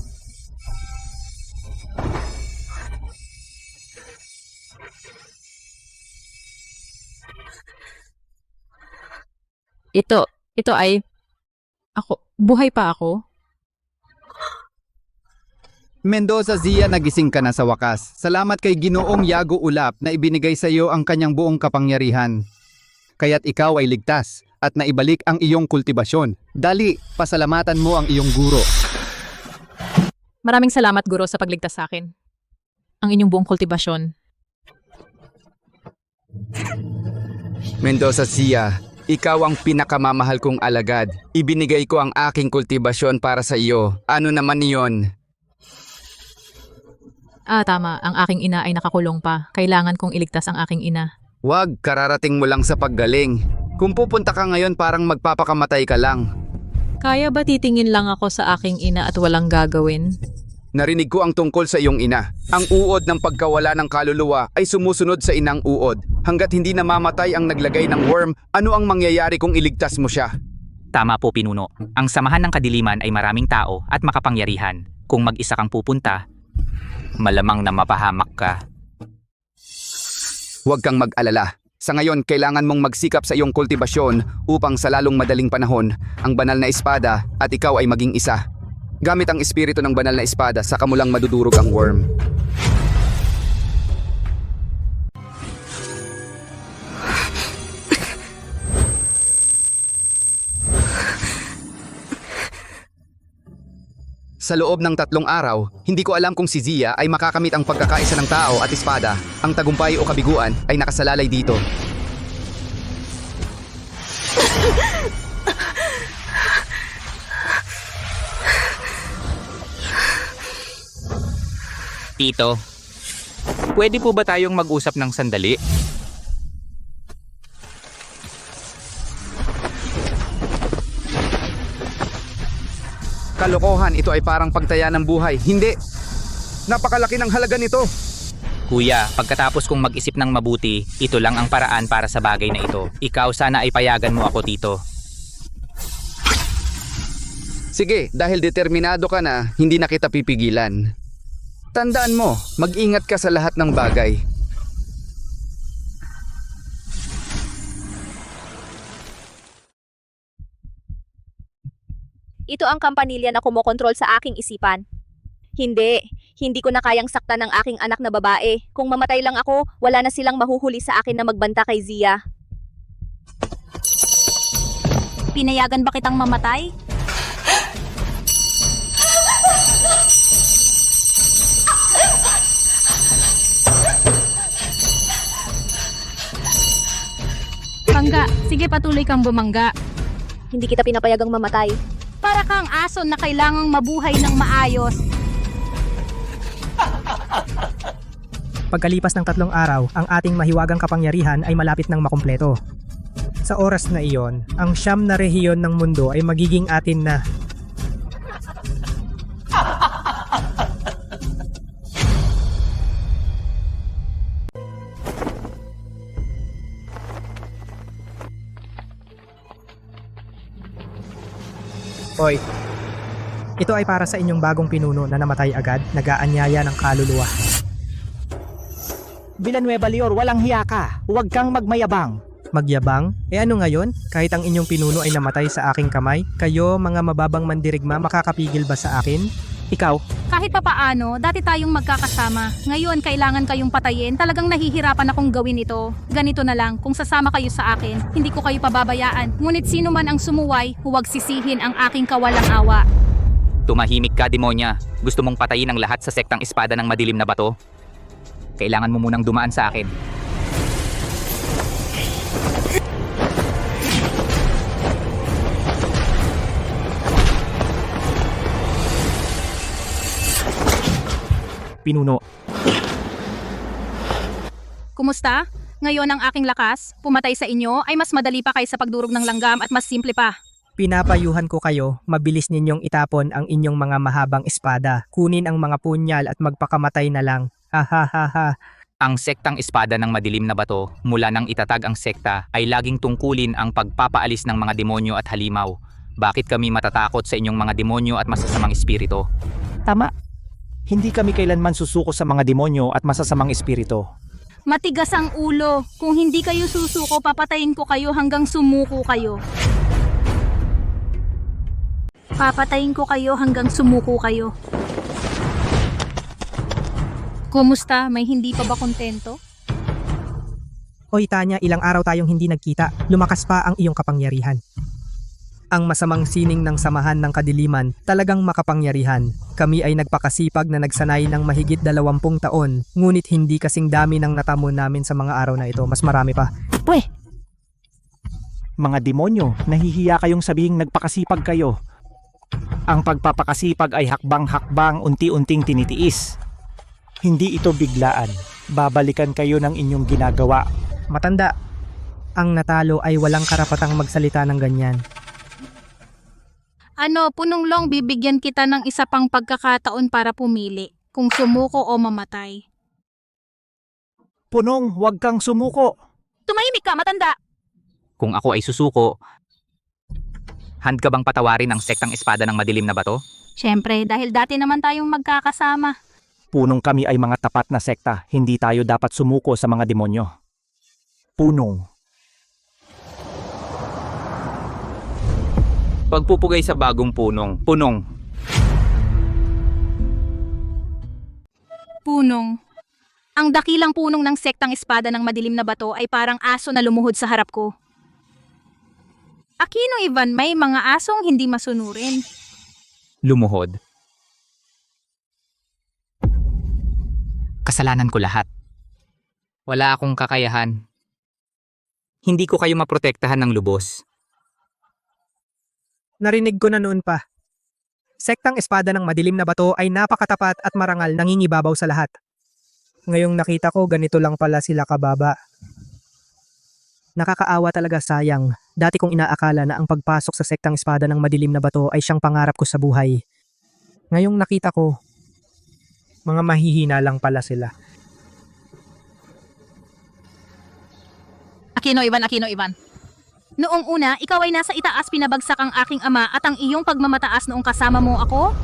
Ito ay... Buhay pa ako? Mendoza Zia, nagising ka na sa wakas. Salamat kay Ginoong Yago Ulap na ibinigay sa iyo ang kanyang buong kapangyarihan. Kaya't ikaw ay ligtas at naibalik ang iyong kultibasyon. Dali, pasalamatan mo ang iyong guro. Maraming salamat, Guro, sa pagligtas sa akin. Ang inyong buong kultibasyon. Mendoza Zia, ikaw ang pinakamamahal kong alagad. Ibinigay ko ang aking kultibasyon para sa iyo. Ano naman iyon? Tama. Ang aking ina ay nakakulong pa. Kailangan kong iligtas ang aking ina. Wag, kararating mo lang sa paggaling. Kung pupunta ka ngayon parang magpapakamatay ka lang. Kaya ba titingin lang ako sa aking ina at walang gagawin? Narinig ko ang tungkol sa iyong ina. Ang uod ng pagkawala ng kaluluwa ay sumusunod sa inang uod. Hanggat hindi namamatay ang naglagay ng worm, ano ang mangyayari kung iligtas mo siya? Tama po, Pinuno. Ang samahan ng kadiliman ay maraming tao at makapangyarihan. Kung mag-isa kang pupunta, malamang na mapahamak ka. Huwag kang mag-alala. Sa ngayon, kailangan mong magsikap sa iyong kultibasyon upang sa lalong madaling panahon, ang banal na espada at ikaw ay maging isa. Gamit ang espiritu ng banal na espada, saka mo lang madudurog ang worm. Sa loob ng 3 araw, hindi ko alam kung si Zia ay makakamit ang pagkakaisa ng tao at espada. Ang tagumpay o kabiguan ay nakasalalay dito. Tito, pwede po ba tayong mag-usap ng sandali? Kalokohan, ito ay parang pagtaya ng buhay. Hindi! Napakalaki ng halaga nito! Kuya, pagkatapos kong mag-isip ng mabuti, ito lang ang paraan para sa bagay na ito. Ikaw sana ay payagan mo ako, Tito. Sige, dahil determinado ka na, hindi na kita pipigilan. Tandaan mo, mag-ingat ka sa lahat ng bagay. Ito ang kampanilya na kumokontrol sa aking isipan. Hindi ko na kayang saktan ng aking anak na babae. Kung mamatay lang ako, wala na silang mahuhuli sa akin na magbanta kay Zia. Pinayagan ba kitang mamatay? Mangga, sige patuloy kang bumangga. Hindi kita pinapayagang mamatay. Para kang aso na kailangang mabuhay ng maayos. Pagkalipas ng 3 araw, ang ating mahiwagang kapangyarihan ay malapit ng makumpleto. Sa oras na iyon, ang 9 na rehiyon ng mundo ay magiging atin na. Hoy, ito ay para sa inyong bagong pinuno na namatay agad, nag-aanyaya ng kaluluwa. Villanueva Lior, walang hiya ka. Huwag kang magmayabang. Magyabang? E ano ngayon? Kahit ang inyong pinuno ay namatay sa aking kamay, kayo mga mababang mandirigma makakapigil ba sa akin? Ikaw? Kahit papaano, dati tayong magkakasama. Ngayon, kailangan kayong patayin. Talagang nahihirapan akong gawin ito. Ganito na lang, kung sasama kayo sa akin, hindi ko kayo pababayaan. Ngunit sino man ang sumuway, huwag sisihin ang aking kawalang awa. Tumahimik ka, demonya. Gusto mong patayin ang lahat sa sektang espada ng madilim na bato? Kailangan mo munang dumaan sa akin. Pinuno. Kumusta? Ngayon ang aking lakas, pumatay sa inyo, ay mas madali pa kaysa pagdurog ng langgam at mas simple pa. Pinapayuhan ko kayo, mabilis ninyong itapon ang inyong mga mahabang espada. Kunin ang mga punyal at magpakamatay na lang. Ha ha ha ha. Ang sektang espada ng madilim na bato, mula nang itatag ang sekta, ay laging tungkulin ang pagpapaalis ng mga demonyo at halimaw. Bakit kami matatakot sa inyong mga demonyo at masasamang espiritu? Tama. Hindi kami kailanman susuko sa mga demonyo at masasamang espiritu. Matigas ang ulo. Kung hindi kayo susuko, papatayin ko kayo hanggang sumuko kayo. Papatayin ko kayo hanggang sumuko kayo. Kumusta? May hindi pa ba kontento? Oy Tanya, ilang araw tayong hindi nagkita. Lumakas pa ang iyong kapangyarihan. Ang masamang sining ng samahan ng kadiliman, talagang makapangyarihan. Kami ay nagpakasipag na nagsanay ng mahigit 20 taon, ngunit hindi kasing dami ng natamo namin sa mga araw na ito. Mas marami pa. Pweh! Mga demonyo, nahihiya kayong sabihing nagpakasipag kayo. Ang pagpapakasipag ay hakbang-hakbang, unti-unting tinitiis. Hindi ito biglaan. Babalikan kayo ng inyong ginagawa. Matanda, ang natalo ay walang karapatang magsalita ng ganyan. Ano, Punong Long, bibigyan kita ng isa pang pagkakataon para pumili, kung sumuko o mamatay. Punong, huwag kang sumuko. Tumahimik ka, matanda! Kung ako ay susuko, hand ka bang patawarin ang sektang espada ng madilim na bato? Siyempre, dahil dati naman tayong magkakasama. Punong, kami ay mga tapat na sekta. Hindi tayo dapat sumuko sa mga demonyo. Punong. Pagpupugay sa bagong punong. Punong. Punong. Ang dakilang punong ng sektang espada ng madilim na bato ay parang aso na lumuhod sa harap ko. Aquino Ivan, may mga asong hindi masunurin. Lumuhod. Kasalanan ko lahat. Wala akong kakayahan. Hindi ko kayo maprotektahan ng lubos. Narinig ko na noon pa. Sektang espada ng madilim na bato ay napakatapat at marangal, nangingibabaw sa lahat. Ngayong nakita ko, ganito lang pala sila kababa. Nakakaawa talaga, sayang. Dati kong inaakala na ang pagpasok sa sektang espada ng madilim na bato ay siyang pangarap ko sa buhay. Ngayong nakita ko, mga mahihina lang pala sila. Aquino Ivan. Noong una, ikaw ay nasa itaas, pinabagsak ang aking ama at ang iyong pagmamataas noong kasama mo ako?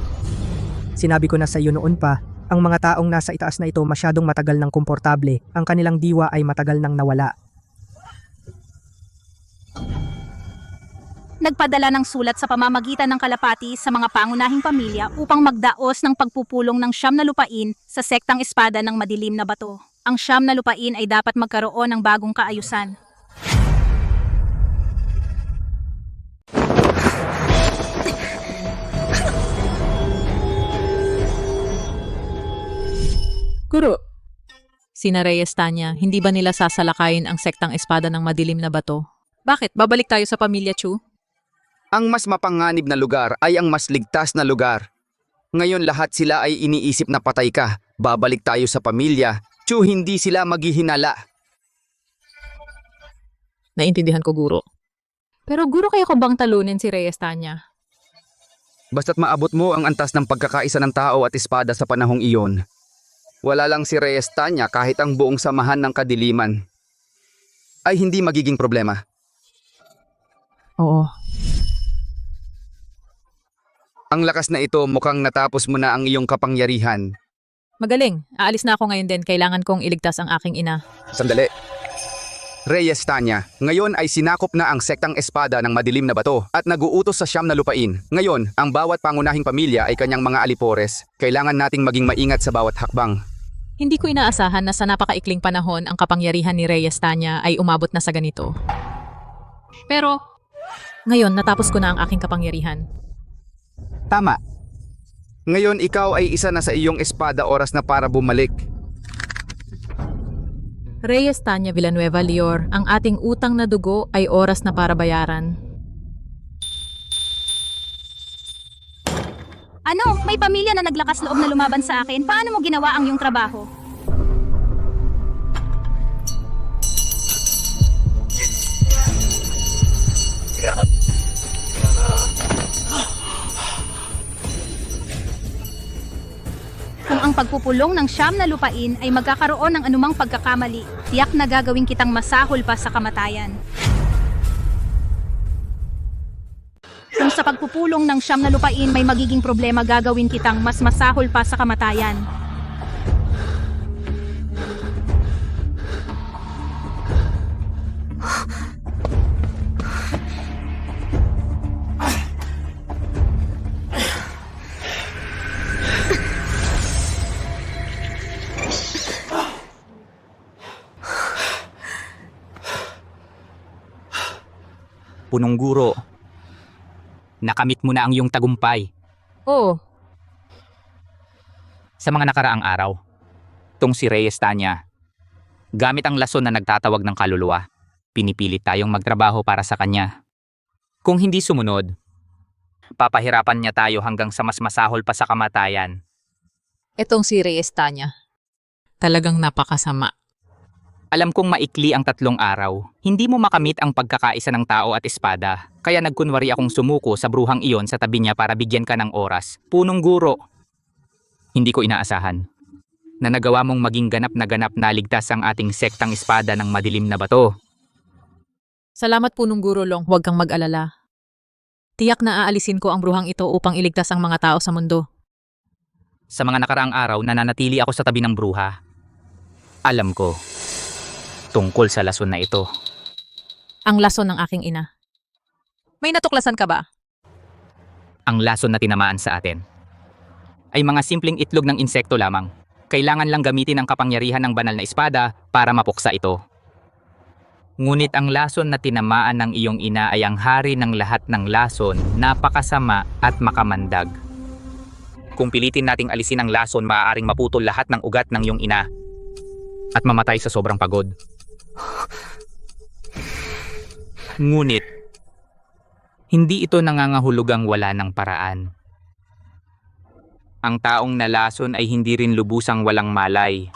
Sinabi ko na sa iyo noon pa, ang mga taong nasa itaas na ito masyadong matagal ng komportable, ang kanilang diwa ay matagal nang nawala. Nagpadala ng sulat sa pamamagitan ng kalapati sa mga pangunahing pamilya upang magdaos ng pagpupulong ng 9 na lupain sa sektang espada ng madilim na bato. Ang 9 na lupain ay dapat magkaroon ng bagong kaayusan. Guro. Sina Reyes Tanya, hindi ba nila sasalakayin ang sektang espada ng madilim na bato? Bakit? Babalik tayo sa pamilya Chu? Ang mas mapanganib na lugar ay ang mas ligtas na lugar. Ngayon lahat sila ay iniisip na patay ka. Babalik tayo sa pamilya. Chu, hindi sila maghihinala. Naintindihan ko, Guro. Pero Guro, kayo ko bang talunin si Reyes Tanya? Basta't maabot mo ang antas ng pagkakaisa ng tao at espada sa panahong iyon. Wala lang si Reyes Tanya, kahit ang buong samahan ng kadiliman ay hindi magiging problema. Oo. Ang lakas na ito, mukhang natapos mo na ang iyong kapangyarihan. Magaling. Aalis na ako ngayon din. Kailangan kong iligtas ang aking ina. Sandali. Reyes Tanya, ngayon ay sinakop na ang sektang espada ng madilim na bato at naguutos sa siyam na lupain. Ngayon, ang bawat pangunahing pamilya ay kanyang mga alipores. Kailangan nating maging maingat sa bawat hakbang. Hindi ko inaasahan na sa napakaikling panahon ang kapangyarihan ni Reyes Tanya ay umabot na sa ganito. Pero, ngayon natapos ko na ang aking kapangyarihan. Tama. Ngayon ikaw ay isa na sa iyong espada, oras na para bumalik. Reyes Tanya Villanueva Lior, ang ating utang na dugo ay oras na para bayaran. Ano? May pamilya na naglakas loob na lumaban sa akin. Paano mo ginawa ang iyong trabaho? Kung ang pagpupulong ng siyam na lupain ay magkakaroon ng anumang pagkakamali, tiyak na gagawin kitang masahol pa sa kamatayan. Kung sa pagpupulong ng siyam na lupain may magiging problema, gagawin kitang mas masahol pa sa kamatayan. Punong guro, nakamit mo na ang iyong tagumpay. Oo. Sa mga nakaraang araw, tong si Reyes Tanya, gamit ang lason na nagtatawag ng kaluluwa, pinipilit tayong magtrabaho para sa kanya. Kung hindi sumunod, papahirapan niya tayo hanggang sa mas masahol pa sa kamatayan. Etong si Reyes Tanya, talagang napakasama. Alam kong maikli ang 3 araw. Hindi mo makamit ang pagkakaisa ng tao at espada. Kaya nagkunwari akong sumuko sa bruhang iyon sa tabi niya para bigyan ka ng oras. Punong guro. Hindi ko inaasahan na nagawa mong maging ganap na ligtas ang ating sektang espada ng madilim na bato. Salamat punong guro Long, huwag kang mag-alala. Tiyak na aalisin ko ang bruhang ito upang iligtas ang mga tao sa mundo. Sa mga nakaraang araw, nananatili ako sa tabi ng bruha. Alam ko tungkol sa lason na ito. Ang lason ng aking ina. May natuklasan ka ba? Ang lason na tinamaan sa atin ay mga simpleng itlog ng insekto lamang. Kailangan lang gamitin ang kapangyarihan ng banal na espada para mapuksa ito. Ngunit ang lason na tinamaan ng iyong ina ay ang hari ng lahat ng lason, napakasama at makamandag. Kung pilitin nating alisin ang lason, maaaring maputol lahat ng ugat ng iyong ina at mamatay sa sobrang pagod. Ngunit, hindi ito nangangahulugang wala ng paraan. Ang taong nalason ay hindi rin lubusang walang malay.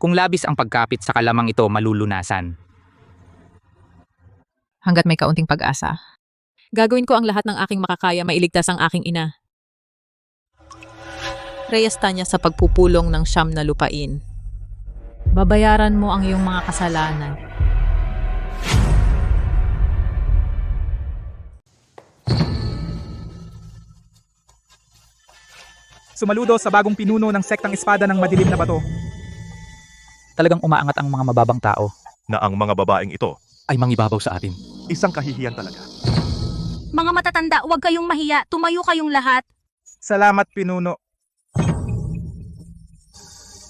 Kung labis ang pagkapit sa kalamang ito, malulunasan. Hanggat may kaunting pag-asa. Gagawin ko ang lahat ng aking makakaya mailigtas ang aking ina. Reyes Tanya sa pagpupulong ng siyam na lupain. Babayaran mo ang iyong mga kasalanan. Sumaludo sa bagong pinuno ng sektang espada ng madilim na bato. Talagang umaangat ang mga mababang tao. Na ang mga babaeng ito ay mangibabaw sa atin. Isang kahihiyan talaga. Mga matatanda, huwag kayong mahiya. Tumayo kayong lahat. Salamat pinuno.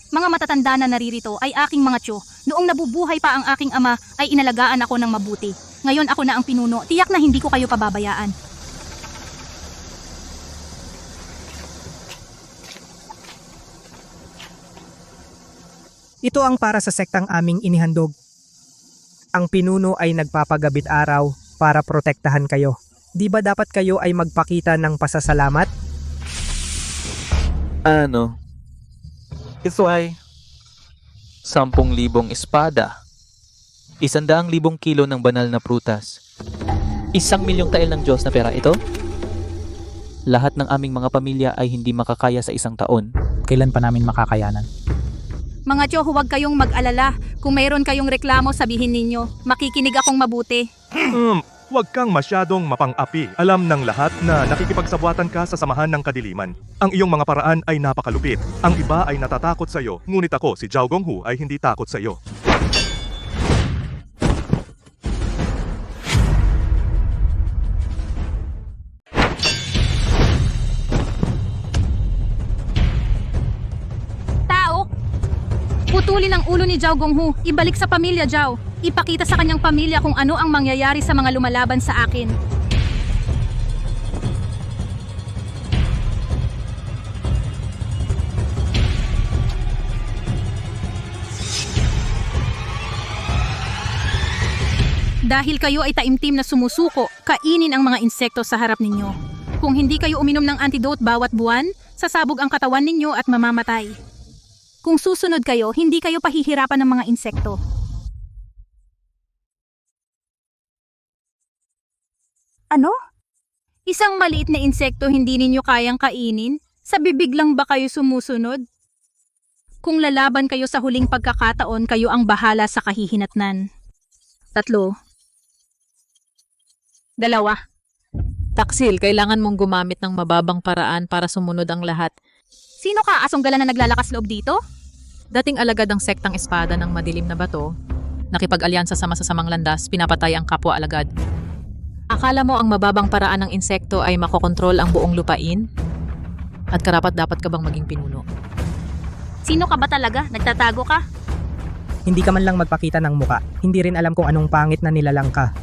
Mga matatanda na naririto ay aking mga tiyo. Noong nabubuhay pa ang aking ama ay inalagaan ako ng mabuti. Ngayon ako na ang pinuno. Tiyak na hindi ko kayo pababayaan. Ito ang para sa sektang aming inihandog. Ang pinuno ay nagpapagabit araw para protektahan kayo. Di ba dapat kayo ay magpakita ng pasasalamat? Ano? Ito ay 10,000 espada, 100,000 kilo ng banal na prutas, 1,000,000 tael ng Diyos na pera ito? Lahat ng aming mga pamilya ay hindi makakaya sa 1 taon. Kailan pa namin makakayanan? Mga tiyo, huwag kayong mag-alala. Kung mayroon kayong reklamo, sabihin ninyo. Makikinig akong mabuti. Huwag kang masyadong mapang-api. Alam ng lahat na nakikipagsabwatan ka sa samahan ng kadiliman. Ang iyong mga paraan ay napakalupit. Ang iba ay natatakot sa iyo, ngunit ako, si Zhao Gonghu, ay hindi takot sa iyo. Tao! Putulin ang ulo ni Zhao Gonghu. Ibalik sa pamilya Zhao. Ipakita sa kanyang pamilya kung ano ang mangyayari sa mga lumalaban sa akin. Dahil kayo ay taimtim na sumusuko, kainin ang mga insekto sa harap ninyo. Kung hindi kayo uminom ng antidote bawat buwan, sasabog ang katawan ninyo at mamamatay. Kung susunod kayo, hindi kayo pahihirapan ng mga insekto. Ano? Isang maliit na insekto hindi ninyo kayang kainin? Sa bibig lang ba kayo sumusunod? Kung lalaban kayo sa huling pagkakataon, kayo ang bahala sa kahihinatnan. 3. 2. Taksil, kailangan mong gumamit ng mababang paraan para sumunod ang lahat. Sino ka, asong gala na naglalakas loob dito? Dating alagad ng sektang espada ng madilim na bato, nakipag-alyansa sa masasamang landas, pinapatay ang kapwa alagad. Akala mo ang mababang paraan ng insekto ay makokontrol ang buong lupain? At karapat dapat ka bang maging pinuno? Sino ka ba talaga? Nagtatago ka? Hindi ka man lang magpakita ng muka. Hindi rin alam kung anong pangit na nilalang ka.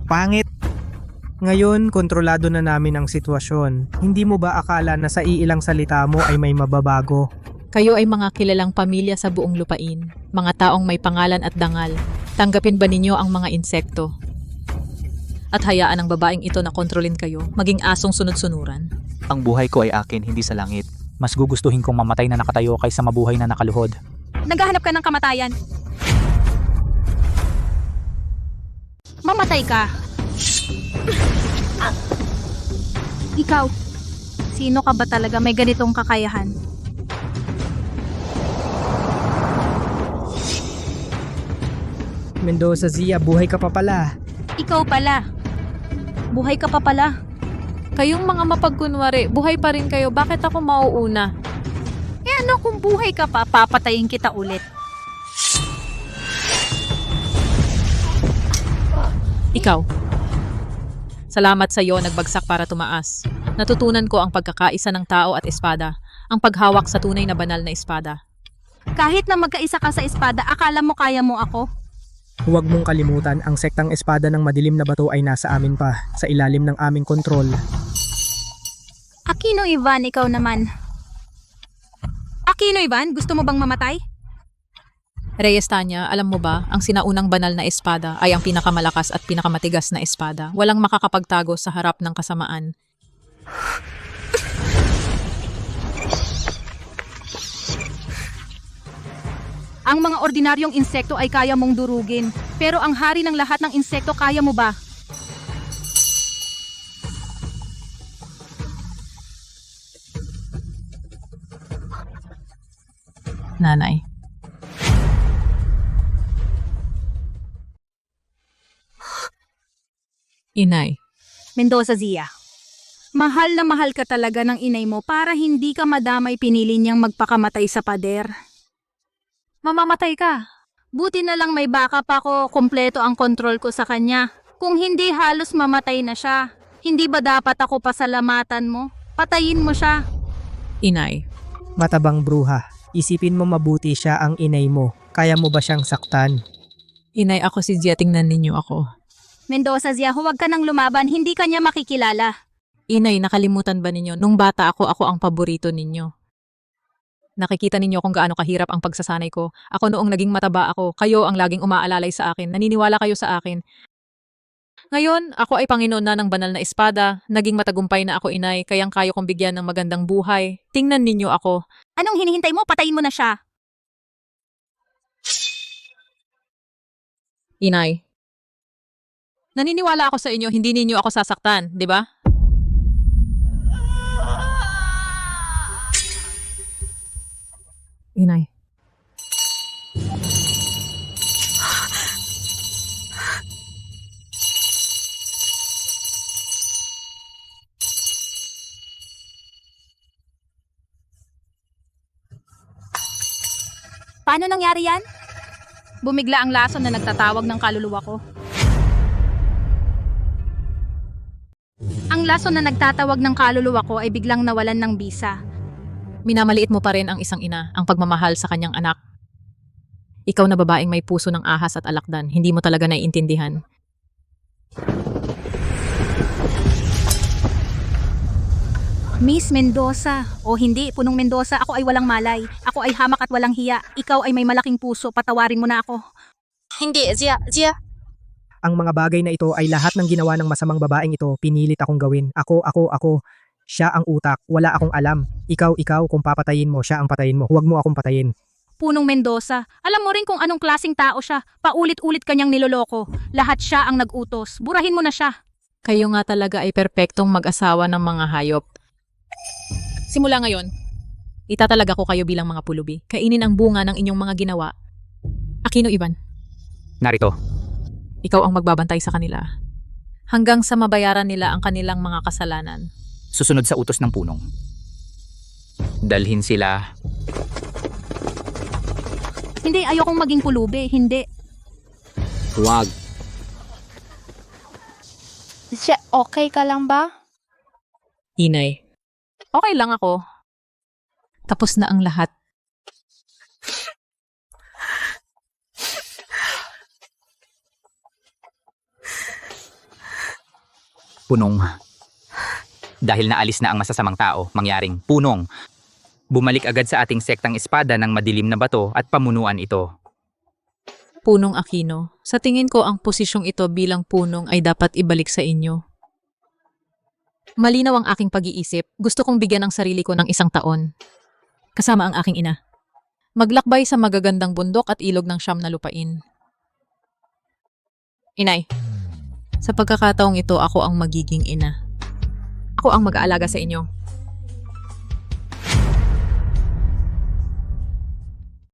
Pangit! Ngayon, kontrolado na namin ang sitwasyon. Hindi mo ba akala na sa iilang salita mo ay may mababago? Kayo ay mga kilalang pamilya sa buong lupain, mga taong may pangalan at dangal. Tanggapin ba ninyo ang mga insekto? At hayaan ang babaeng ito na kontrolin kayo, maging asong sunod-sunuran? Ang buhay ko ay akin, hindi sa langit. Mas gugustuhin kong mamatay na nakatayo kaysa mabuhay na nakaluhod. Naghahanap ka ng kamatayan. Mamatay ka. Ikaw, sino ka ba talaga may ganitong kakayahan? Mendoza Zia, buhay ka pa pala. Ikaw pala. Buhay ka pa pala. Kayong mga mapagkunwari, buhay pa rin kayo, bakit ako mauuna? Eh ano kung buhay ka pa, papatayin kita ulit. Ikaw. Salamat sa iyo, nagbagsak para tumaas. Natutunan ko ang pagkakaisa ng tao at espada, ang paghawak sa tunay na banal na espada. Kahit na magkaisa ka sa espada, akala mo kaya mo ako? Huwag mong kalimutan, ang sektang espada ng madilim na bato ay nasa amin pa, sa ilalim ng aming kontrol. Aquino Ivan, ikaw naman. Aquino Ivan, gusto mo bang mamatay? Reyes Tanya, alam mo ba, ang sinaunang banal na espada ay ang pinakamalakas at pinakamatigas na espada. Walang makakapagtago sa harap ng kasamaan. Ang mga ordinaryong insekto ay kaya mong durugin, pero ang hari ng lahat ng insekto kaya mo ba? Nanay. Inay. Mendoza Zia. Mahal na mahal ka talaga ng inay mo para hindi ka madamay pinili niyang magpakamatay sa pader. Mamamatay ka. Buti na lang may backup ako, kumpleto ang kontrol ko sa kanya. Kung hindi halos mamatay na siya. Hindi ba dapat ako pasalamatan mo? Patayin mo siya. Inay. Matabang bruha, isipin mo mabuti siya ang inay mo. Kaya mo ba siyang saktan? Inay, ako si Zia, tingnan ninyo ako. Mendoza Zia, huwag ka nang lumaban, hindi ka niya makikilala. Inay, nakalimutan ba ninyo? Nung bata ako ang paborito ninyo. Nakikita ninyo kung gaano kahirap ang pagsasanay ko. Ako noong naging mataba ako, kayo ang laging umaalalay sa akin. Naniniwala kayo sa akin. Ngayon, ako ay Panginoon na ng banal na espada. Naging matagumpay na ako, inay, kayang kayo kong bigyan ng magandang buhay. Tingnan ninyo ako. Anong hinihintay mo? Patayin mo na siya. Inay. Naniniwala ako sa inyo, hindi ninyo ako sasaktan, di ba? Inay. Paano nangyari yan? Bumigla ang lason na nagtatawag ng kaluluwa ko. Ang lason na nagtatawag ng kaluluwa ko ay biglang nawalan ng bisa. Minamaliit mo pa rin ang isang ina, ang pagmamahal sa kanyang anak. Ikaw na babaeng may puso ng ahas at alakdan, hindi mo talaga naiintindihan. Miss Mendoza, o hindi, Punong Mendoza, ako ay walang malay. Ako ay hamak at walang hiya. Ikaw ay may malaking puso, patawarin mo na ako. Hindi, Zia. Ang mga bagay na ito ay lahat ng ginawa ng masamang babaeng ito, pinilit akong gawin. Ako. Siya ang utak, wala akong alam. Ikaw, kung papatayin mo, siya ang patayin mo. Huwag mo akong patayin. Punong Mendoza, alam mo rin kung anong klaseng tao siya. Paulit-ulit kanyang niloloko. Lahat siya ang nag-utos. Burahin mo na siya. Kayo nga talaga ay perpektong mag-asawa ng mga hayop. Simula ngayon, itatalaga ko kayo bilang mga pulubi. Kainin ang bunga ng inyong mga ginawa. Aquino Ivan, Narito. ikaw ang magbabantay sa kanila. Hanggang sa mabayaran nila ang kanilang mga kasalanan. Susunod sa utos ng punong. Dalhin sila. Hindi, ayokong maging pulubi. Hindi. Huwag. Siya, okay ka lang ba? Inay, okay lang ako. Tapos na ang lahat. Punong. Dahil naalis na ang masasamang tao, mangyaring punong. Bumalik agad sa ating sektang espada ng madilim na bato at pamunuan ito. Punong Aquino, sa tingin ko ang posisyong ito bilang punong ay dapat ibalik sa inyo. Malinaw ang aking pag-iisip. Gusto kong bigyan ang sarili ko ng 1 taon. Kasama ang aking ina. Maglakbay sa magagandang bundok at ilog ng 9 na lupain. Inay, sa pagkakataong ito ako ang magiging ina. Ako ang mag-aalaga sa inyo.